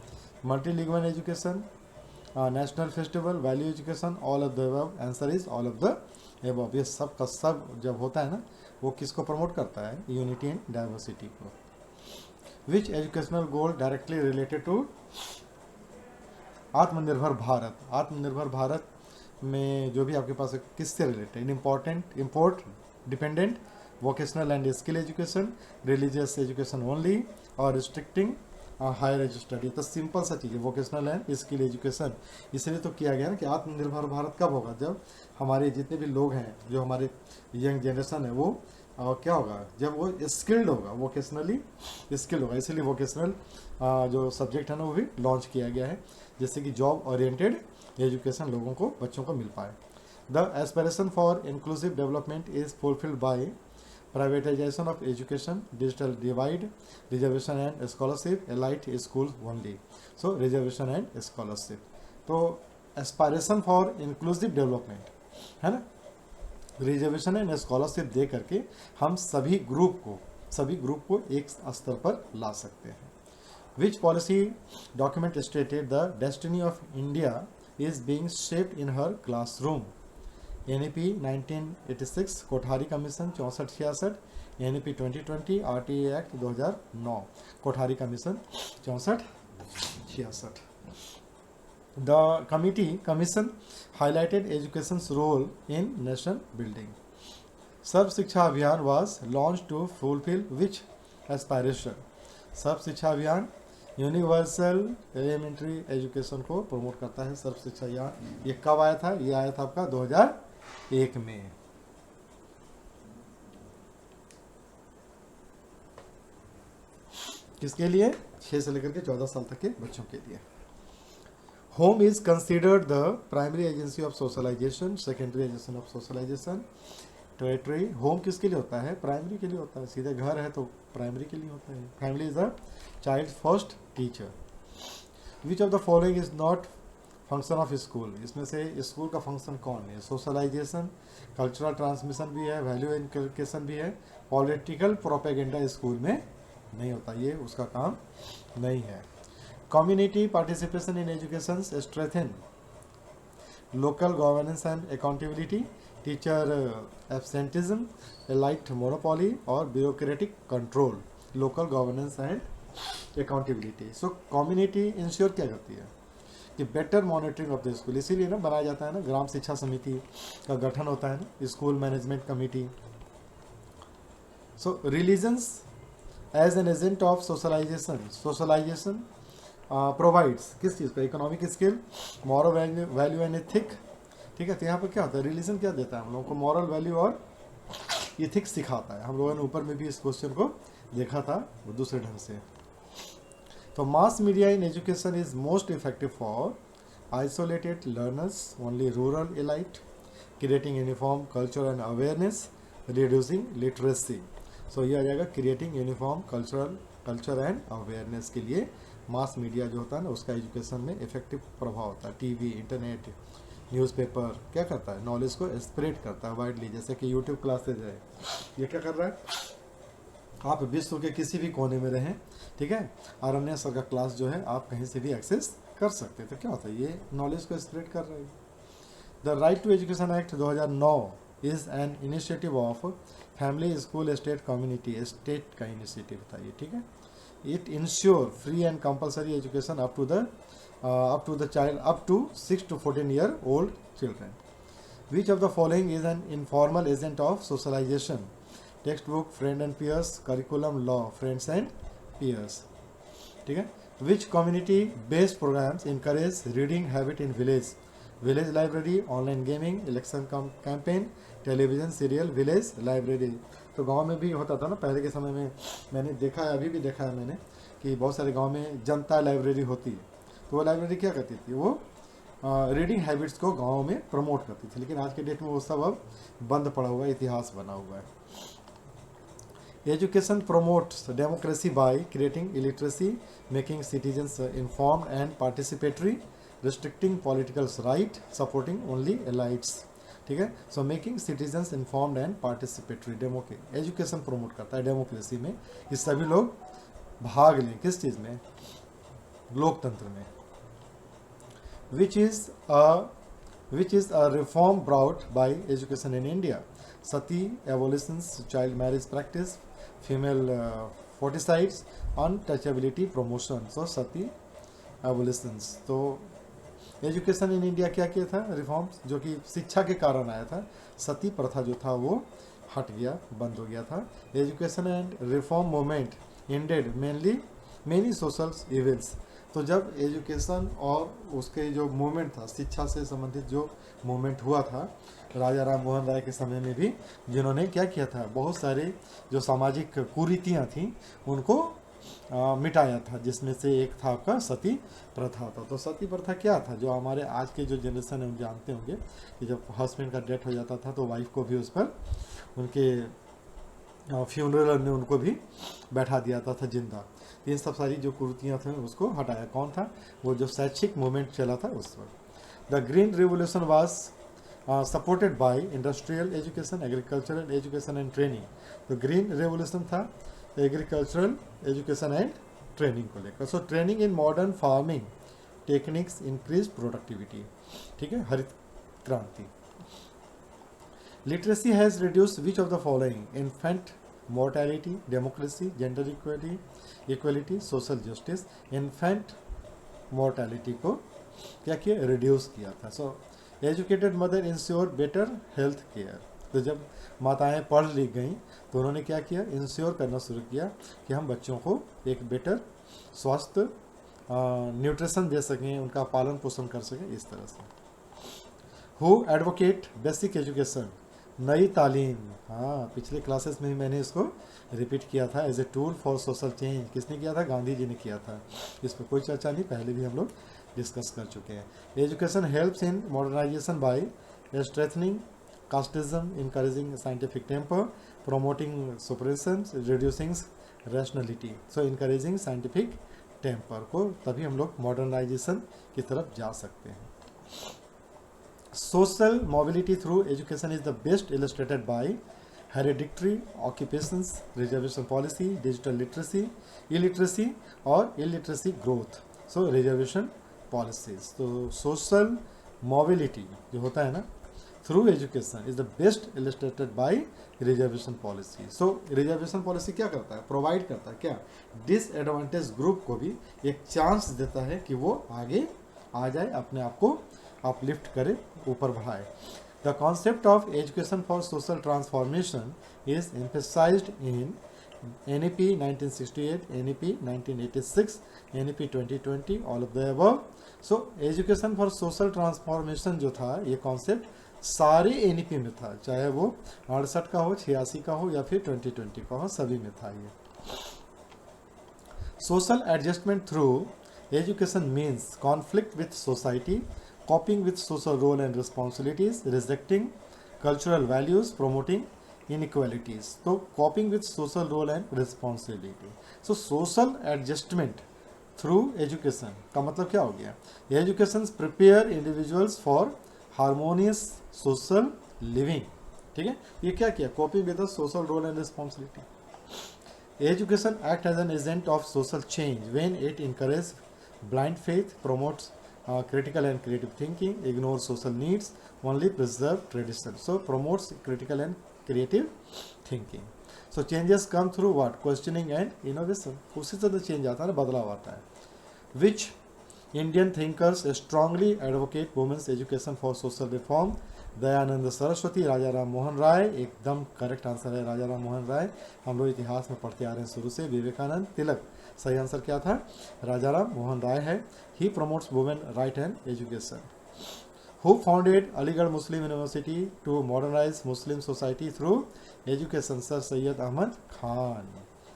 multilingual education, national festival, value education, all of the above. Answer is all of the above. ये सब का सब जब होता है ना, वो किसको प्रमोट करता है, यूनिटी एंड डाइवर्सिटी को. Which educational goal directly related to Atmanirbhar Bharat. आत्मनिर्भर भारत में जो भी आपके पास है, किससे related, import dependent, vocational and skill education, religious education only, और रिस्ट्रिक्टिंग हायर एज स्टडी. तो सिंपल सा चीज़ है वोकेशनल एंड स्किल एजुकेशन. इसलिए तो किया गया ना कि आत्मनिर्भर भारत कब होगा, जब हमारे जितने भी लोग हैं, जो हमारे यंग जनरेशन है, वो क्या होगा, जब वो स्किल्ड होगा, वोकेशनली स्किल्ड होगा. इसीलिए वोकेशनल जो सब्जेक्ट है ना, वो भी लॉन्च किया गया है, जिससे कि जॉब ओरिएंटेड एजुकेशन लोगों को, बच्चों को मिल पाए. The aspiration for inclusive development is fulfilled by privatization of education, digital divide, reservation and scholarship, elite schools only. So reservation and scholarship. तो aspiration for inclusive development है ना, रिजर्वेशन एंड स्कॉलरशिप दे करके हम सभी ग्रुप को एक स्तर पर ला सकते हैं. विच policy document stated the destiny of India is being shaped in her classroom. NEP 1986, Kothari commission 64-66, NEP 2020, RTA act 2009, Kothari commission 64-66. The commission highlighted education's role in nation building. सर्व शिक्षा अभियान was launched to fulfill which aspiration. सर्व शिक्षा अभियान universal elementary education को promote करता है. सर्व शिक्षा अभियान ये कब आया था, ये आया था आपका 2001 में. किसके लिए, 6 से लेकर के 14 साल तक के बच्चों के लिए. Home is considered the primary agency of socialisation, secondary agency of socialisation. Territory, home किसके लिए होता है, प्राइमरी के लिए होता है. सीधे घर है तो प्राइमरी के लिए होता है. Family is a child first teacher. Which of the following is not function of school. इसमें से स्कूल का फंक्शन कौन है, सोशलाइजेशन, कल्चरल ट्रांसमिशन भी है, वैल्यू इनकल्केशन भी है, पॉलिटिकल प्रोपेगेंडा स्कूल में नहीं होता, ये उसका काम नहीं है. Community participation in education strengthen local governance and accountability, teacher absenteeism, elite monopoly or bureaucratic control, local governance and accountability. So community ensure क्या करती है कि better monitoring of the school, इसीलिए ना बनाया जाता है ना, ग्राम शिक्षा समिति का गठन होता है ना, school management committee. So religions as an agent of socialisation provides किस चीज़ का, economic skill, moral value and ethic. ठीक है, तो यहाँ पर क्या होता है, रिलीजन क्या देता है हम लोगों को, मॉरल वैल्यू और एथिक्स सिखाता है. हम लोगों ने ऊपर में भी इस क्वेश्चन को देखा था दूसरे ढंग से. तो mass media in education is most effective for isolated learners, only rural elite, creating uniform culture and awareness, reducing literacy. So ये आ जाएगा creating uniform culture and awareness के लिए मास मीडिया जो होता है ना उसका एजुकेशन में इफेक्टिव प्रभाव होता है. टीवी, इंटरनेट, न्यूज़पेपर क्या करता है, नॉलेज को स्प्रेड करता है वाइडली. जैसे कि यूट्यूब क्लासेज है, ये क्या कर रहा है, आप विश्व के किसी भी कोने में रहें, ठीक है, आरण्य सर का क्लास जो है आप कहीं से भी एक्सेस कर सकते हैं. तो क्या होता है, ये नॉलेज को स्प्रेड कर रहा है. The right to education act 2009 is an initiative of family school state community, state का इनिशिएटिव था ये. ठीक है, it ensure free and compulsory education up to the child up to 6 to 14 year old children. Which of the following is an informal agent of socialization? Textbook, friend and peers, curriculum, law, friends and peers. ठीक है. Which community based programs encourage reading habit in village? Village library, online gaming, election campaign, television serial, village library. तो गांव में भी होता था ना पहले के समय में, मैंने देखा है, अभी भी देखा है मैंने कि बहुत सारे गांव में जनता लाइब्रेरी होती है. तो वो लाइब्रेरी क्या करती थी, वो रीडिंग हैबिट्स को गाँव में प्रमोट करती थी. लेकिन आज के डेट में वो सब अब बंद पड़ा हुआ है, इतिहास बना हुआ है. Education promotes democracy by creating illiteracy, making citizens informed and participatory, restricting political right, supporting only elites. ठीक है, so making citizens informed and participatory. Education promote करता है डेमोक्रेसी में कि सभी लोग भाग लें किस चीज़ में, लोकतंत्र में. Which is a reform brought by education in India. Sati abolitions, child marriage practice, female foeticides, untouchability promotion. So sati abolitions. तो एजुकेशन इन इंडिया क्या किया था, रिफॉर्म्स जो कि शिक्षा के कारण आया था. सती प्रथा जो था वो हट गया, बंद हो गया था. Education and reform movement ended many social events. तो जब एजुकेशन और उसके जो मूवमेंट था, शिक्षा से संबंधित जो मूवमेंट हुआ था राजा राम मोहन राय के समय में भी, जिन्होंने क्या किया था, बहुत सारे जो सामाजिक कुरीतियाँ थीं उनको मिटाया था, जिसमें से एक था आपका सती प्रथा था. तो सती प्रथा क्या था, जो हमारे आज के जो जनरेशन है उन जानते होंगे कि जब हस्बैंड का डेथ हो जाता था तो वाइफ को भी उस पर उनके फ्यूनरल में उनको भी बैठा दिया था जिंदा. ये सब सारी जो कुरीतियाँ थी उसको हटाया. कौन था, वो जो शैक्षिक मूवमेंट चला था उस वक्त. The green revolution was supported by industrial education, agricultural education and training. तो ग्रीन रेवोल्यूशन था एग्रीकल्चरल एजुकेशन एंड ट्रेनिंग को लेकर. So training in modern farming techniques increase productivity. ठीक है, हरित क्रांति. Literacy has reduce which of the following, infant mortality, democracy, gender equality, social justice. Infant mortality को क्या किया, रिड्यूस किया था. सो educated mother ensure better health care. तो जब माताएं पढ़ लिख गईं तो उन्होंने क्या किया, इंश्योर करना शुरू किया कि हम बच्चों को एक बेटर स्वास्थ्य न्यूट्रिशन दे सकें, उनका पालन पोषण कर सकें, इस तरह से. हु एडवोकेट बेसिक एजुकेशन, नई तालीम. हाँ, पिछले क्लासेस में भी मैंने इसको रिपीट किया था. As a tool for social change. किसने किया था, गांधी जी ने किया था. इस पर कोई चर्चा नहीं, पहले भी हम लोग डिस्कस कर चुके हैं. Education helps in modernization by strengthening casteism, encouraging scientific temper, promoting suppression, reducing rationality. So encouraging scientific temper को तभी हम लोग modernization की तरफ जा सकते हैं. Social mobility through education is the best illustrated by hereditary occupations, reservation policy, digital literacy, illiteracy और illiteracy growth. सो रिजर्वेशन पॉलिसीज। तो सोशल मोबिलिटी जो होता है ना through education is the best illustrated bye reservation policy. So reservation policy क्या करता है, provide करता है क्या, डिसएडवांटेज ग्रुप को भी एक चांस देता है कि वो आगे आ जाए, अपने आप को अपलिफ्ट करे, ऊपर बढ़ाए। The concept of education for social transformation is emphasised in NEP 1968, NEP 1986, NEP 2020, all of the above. So education for social transformation जो था ये कॉन्सेप्ट सारे NEP में था, चाहे वो 68 का हो, 86 का हो या फिर 2020 का हो, सभी में था ये। Social adjustment through education means conflict with society, coping with social role and responsibilities, rejecting cultural values, promoting inequalities. तो coping with social role and responsibility. So social adjustment through education का मतलब क्या हो गया, education prepare individuals for harmonious social living, ठीक है। ये क्या किया, coping with the social role and responsibility. Education act as an agent of social change when it encourages blind faith, promotes critical and creative thinking, ignore social needs, only preserve tradition. So promotes critical and creative thinking. So changes come through what, questioning and innovation. उसी से तो change आता है ना, बदलाव आता है। Which Indian thinkers strongly advocate women's education for social reform? Dayanand Saraswati, राजा राम मोहन राय, एकदम करेक्ट आंसर है राजा राम मोहन राय। हम लोग इतिहास में पढ़ते आ रहे हैं शुरू से। विवेकानंद, तिलक, सही आंसर क्या था, राजा राम मोहन राय है। He promotes women right and education. Who founded Aligarh Muslim University to modernize Muslim society through education? Sir Syed Ahmed Khan,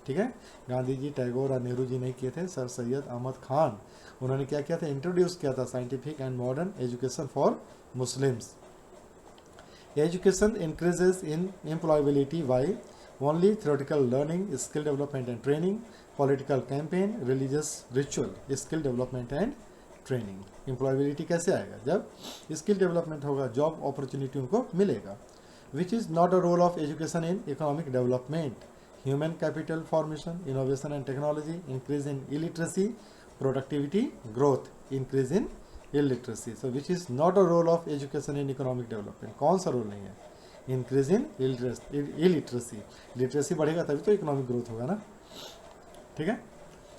ठीक है। गांधी जी, टैगोर और नेहरू जी नहीं किए थे, सर सैयद अहमद खान। उन्होंने क्या किया था, इंट्रोड्यूस किया था scientific and modern education for Muslims. Education increases in employability by only theoretical learning, skill development and training, political campaign, religious ritual, skill development and training. Employability कैसे आएगा, जब skill development होगा, job opportunity उनको मिलेगा। Which is not a role of education in economic development? Human capital formation, innovation and technology, increase in illiteracy, productivity, growth, increase in illiteracy. So which is not a role of education in economic development? कौन सा role नहीं है, increase in illiteracy. Literacy बढ़ेगा तभी तो economic growth होगा ना, ठीक है।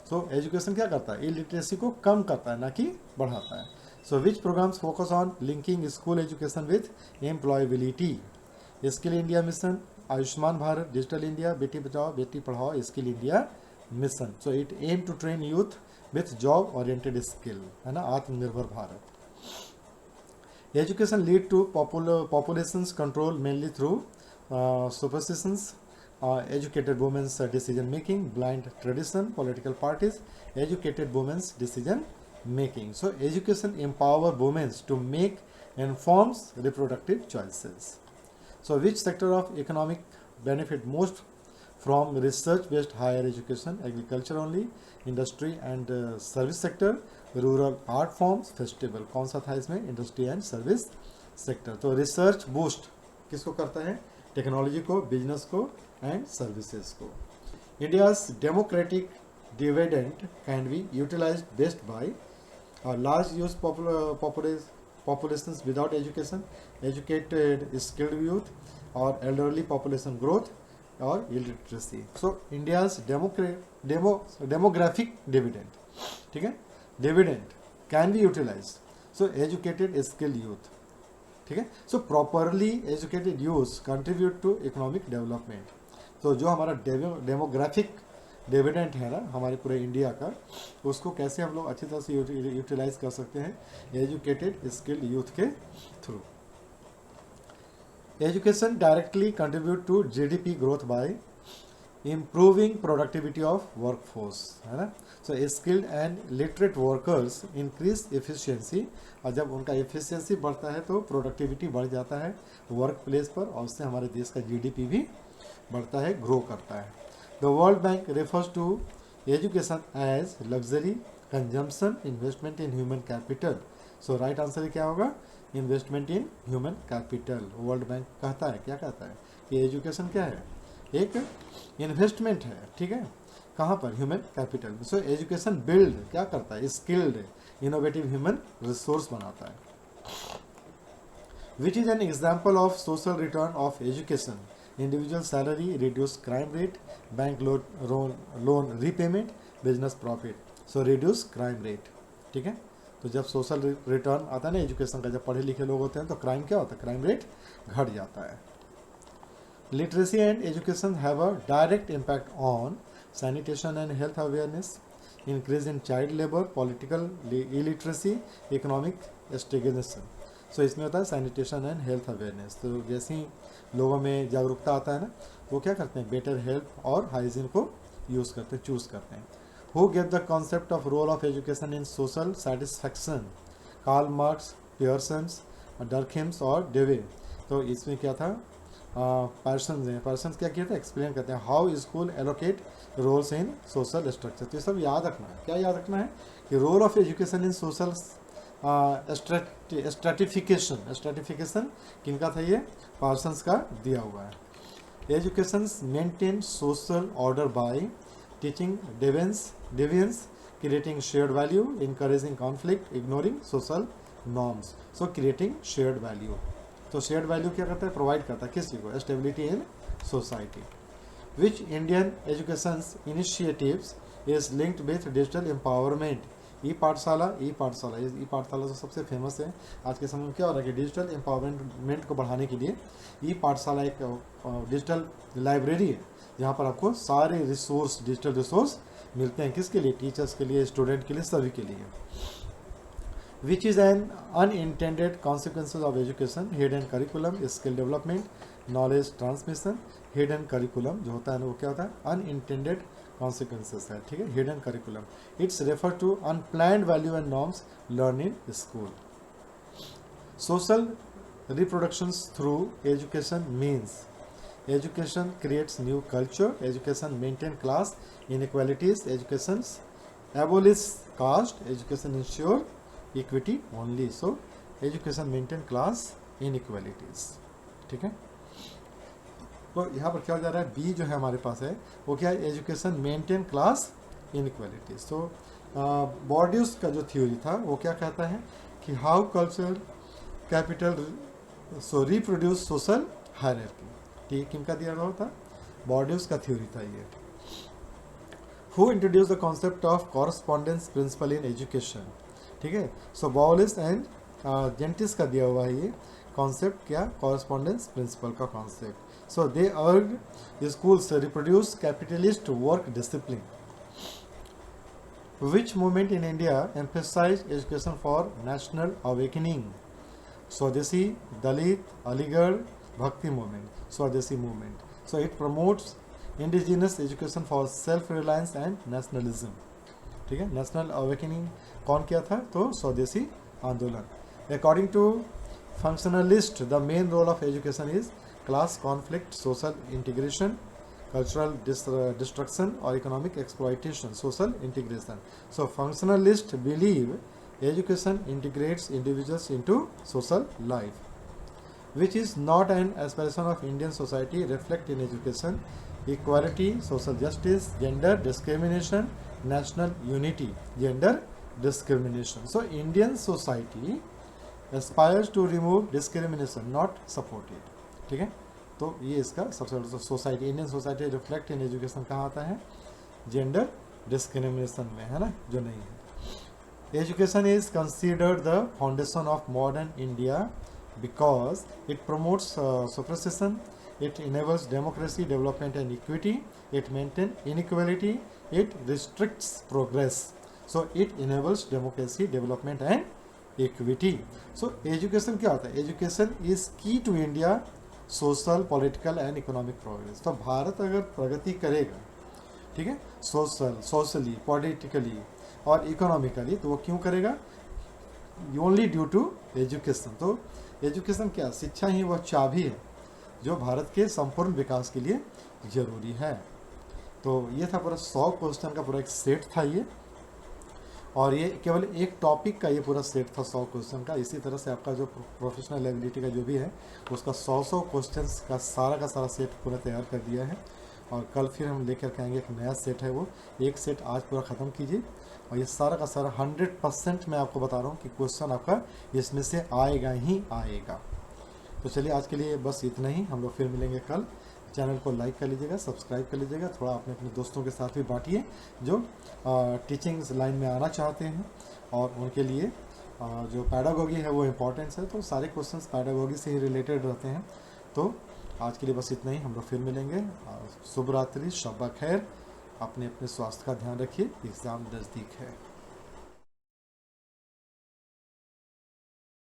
सो एजुकेशन क्या करता है, इलिटरेसी को कम करता है, ना कि बढ़ाता है। So which programs focus on linking school education with employability? Skill India mission, Ayushman Bharat, digital India, Beti Bachao Beti Padhao, skill India mission. So it aim to train youth with job oriented skill, है ना, Atmanirbhar Bharat. Education lead to populations control mainly through superstitions, educated women's decision making, blind tradition, political parties, educated women's decision making. So education empower women to make informed reproductive choices. So which sector of economic benefit most from research based higher education? Agriculture only, industry and service sector, rural art forms, festival. कौन सा था इसमें, industry and service sector. तो research boost किसको करता है, technology को, business को एंड सर्विसेज को। India's democratic dividend can be utilised best by large use populations without education, educated skilled youth or elderly population growth or illiteracy. So India's demographic dividend, ठीक है, dividend can be utilized. So educated skilled youth, ठीक है। So properly educated youth contribute to economic development. तो जो हमारा demographic dividend है ना हमारे पूरे इंडिया का, उसको कैसे हम लोग अच्छी तरह से यूटिलाइज कर सकते हैं, एजुकेटेड स्किल्ड यूथ के through. Education directly contribute to GDP growth by improving productivity of workforce, है ना। So skilled and literate workers increase efficiency, और जब उनका एफिशिएंसी बढ़ता है तो प्रोडक्टिविटी बढ़ जाता है वर्क प्लेस पर, और उससे हमारे देश का जीडीपी भी बढ़ता है, ग्रो करता है। The World Bank refers to education as luxury, consumption, investment in human capital. So right answer क्या होगा, investment in human capital. World Bank कहता है, क्या कहता है कि एजुकेशन क्या है, एक इन्वेस्टमेंट है, ठीक है, कहाँ पर? Human capital. So education build क्या करता है? स्किल्ड इनोवेटिव ह्यूमन रिसोर्स बनाता है। Which is an example of social return of education? Individual salary, reduce crime rate, bank loan repayment, business profit. So reduce crime rate. ठीक है, तो जब social return आता है ना एजुकेशन का, जब पढ़े लिखे लोग होते हैं तो क्राइम क्या होता है? क्राइम रेट घट जाता है। Literacy and education have a direct impact on sanitation and health awareness, increase in child labor, political illiteracy, economic stagnation. सो इसमें होता है सैनिटेशन एंड हेल्थ अवेयरनेस। तो जैसे ही लोगों में जागरूकता आता है ना, वो क्या करते हैं? बेटर हेल्थ और हाइजीन को यूज़ करते हैं, चूज़ करते हैं। Who gave the concept of role of education in social satisfaction? Karl Marx, Parsons, Durkheims और डेवे। तो इसमें क्या था? पर्सन्स हैं। पर्सन्स क्या किया था? एक्सप्लेन करते हैं how school allocate roles in social structure. तो ये सब याद रखना है। क्या याद रखना है? कि role of education in social stratification किनका था? ये पार्सन्स का दिया हुआ है। Education maintain social order by teaching deviance, creating shared value, encouraging conflict, ignoring social norms. So creating shared value. तो शेयर्ड वैल्यू क्या करता है? प्रोवाइड करता है किस चीज़ को? Stability in society. Which Indian education initiatives is linked with digital empowerment? E Pathshala तो सबसे फेमस है। आज के समय में क्या हो रहा है कि डिजिटल एम्पावरमेंट को बढ़ाने के लिए ई पाठशाला एक डिजिटल लाइब्रेरी है, जहाँ पर आपको सारे रिसोर्स, डिजिटल रिसोर्स मिलते हैं। किसके लिए? टीचर्स के लिए, स्टूडेंट के लिए, सभी के लिए। Which is an unintended consequences of education? Hidden curriculum, skill development, knowledge transmission। hidden curriculum जो होता है ना, वो क्या होता है? unintended consequences है। ठीक है, hidden curriculum, it's refer to unplanned value and norms learned in school। social reproductions through education means education creates new culture, education maintain class inequalities, education abolish caste, education ensure equity only. So education maintain class inequalities. ठीक है, तो यहाँ पर क्या हो जा रहा है? बी जो है हमारे पास है वो क्या है? Education maintain class inequalities. तो बॉर्ड्यूस का जो थ्योरी था वो क्या कहता है कि how culture capital so reproduce social hierarchy. ठीक, किनका दिया हुआ था? बॉर्ड्यूस का थ्योरी था ये। Who introduce the concept of correspondence principle in education? ठीक है, सो बॉलिस एंड जेंटिस का दिया हुआ है ये कॉन्सेप्ट। क्या? कॉरस्पॉन्डेंस प्रिंसिपल का concept. So they argue schools reproduce capitalist work discipline. Which movement in India emphasise education for national awakening? Swadeshi, Dalit, Aligarh, Bhakti movement. Swadeshi movement. So it promotes indigenous education for self reliance and nationalism. ठीक है, national awakening कौन किया था? तो स्वदेशी आंदोलन। According to functionalist the main role of education is class conflict, social integration, cultural destruction और economic exploitation, social integration. So functionalist believe education integrates individuals into social life, which is not an aspiration of Indian society reflect in education, equality, social justice, gender discrimination, national unity, gender discrimination. So Indian society aspires to remove discrimination, not support it. ठीक है, तो ये इसका सबसे बड़ा society, Indian society reflect in education कहाँ आता है? जेंडर डिस्क्रिमिनेशन में, है ना, जो नहीं है। Education is considered the foundation of modern India because it promotes supremacism, it enables democracy, development and equity, it maintains inequality, it restricts progress. So it enables democracy, development and equity. So education क्या होता है? Education is key to India social, political and economic progress. तो भारत अगर प्रगति करेगा, ठीक है, socially, politically और economically, तो वो क्यों करेगा? Only due to education. तो एजुकेशन क्या? शिक्षा ही वह चाबी है जो भारत के संपूर्ण विकास के लिए जरूरी है। तो ये था पूरा 100 क्वेश्चन का पूरा एक सेट था ये, और ये केवल एक टॉपिक का ये पूरा सेट था 100 क्वेश्चन का। इसी तरह से आपका जो प्रोफेशनल एबिलिटी का जो भी है उसका 100 क्वेश्चन का सारा सेट पूरा तैयार कर दिया है। और कल फिर हम लेकर के आएंगे एक नया सेट है, वो एक सेट आज पूरा ख़त्म कीजिए। और ये सारा का सारा 100% मैं आपको बता रहा हूँ कि क्वेश्चन आपका इसमें से आएगा ही आएगा। तो चलिए आज के लिए बस इतना ही, हम लोग फिर मिलेंगे कल। चैनल को लाइक कर लीजिएगा, सब्सक्राइब कर लीजिएगा, थोड़ा अपने अपने दोस्तों के साथ भी बांटिए जो टीचिंग लाइन में आना चाहते हैं, और उनके लिए जो पैडागोगी है वो इम्पोर्टेंस है। तो सारे क्वेश्चंस पैडागोगी से ही रिलेटेड रहते हैं। तो आज के लिए बस इतना ही, हम लोग फिर मिलेंगे। शुभ रात्रि, शब खैर, अपने अपने स्वास्थ्य का ध्यान रखिए, एग्ज़ाम नज़दीक है।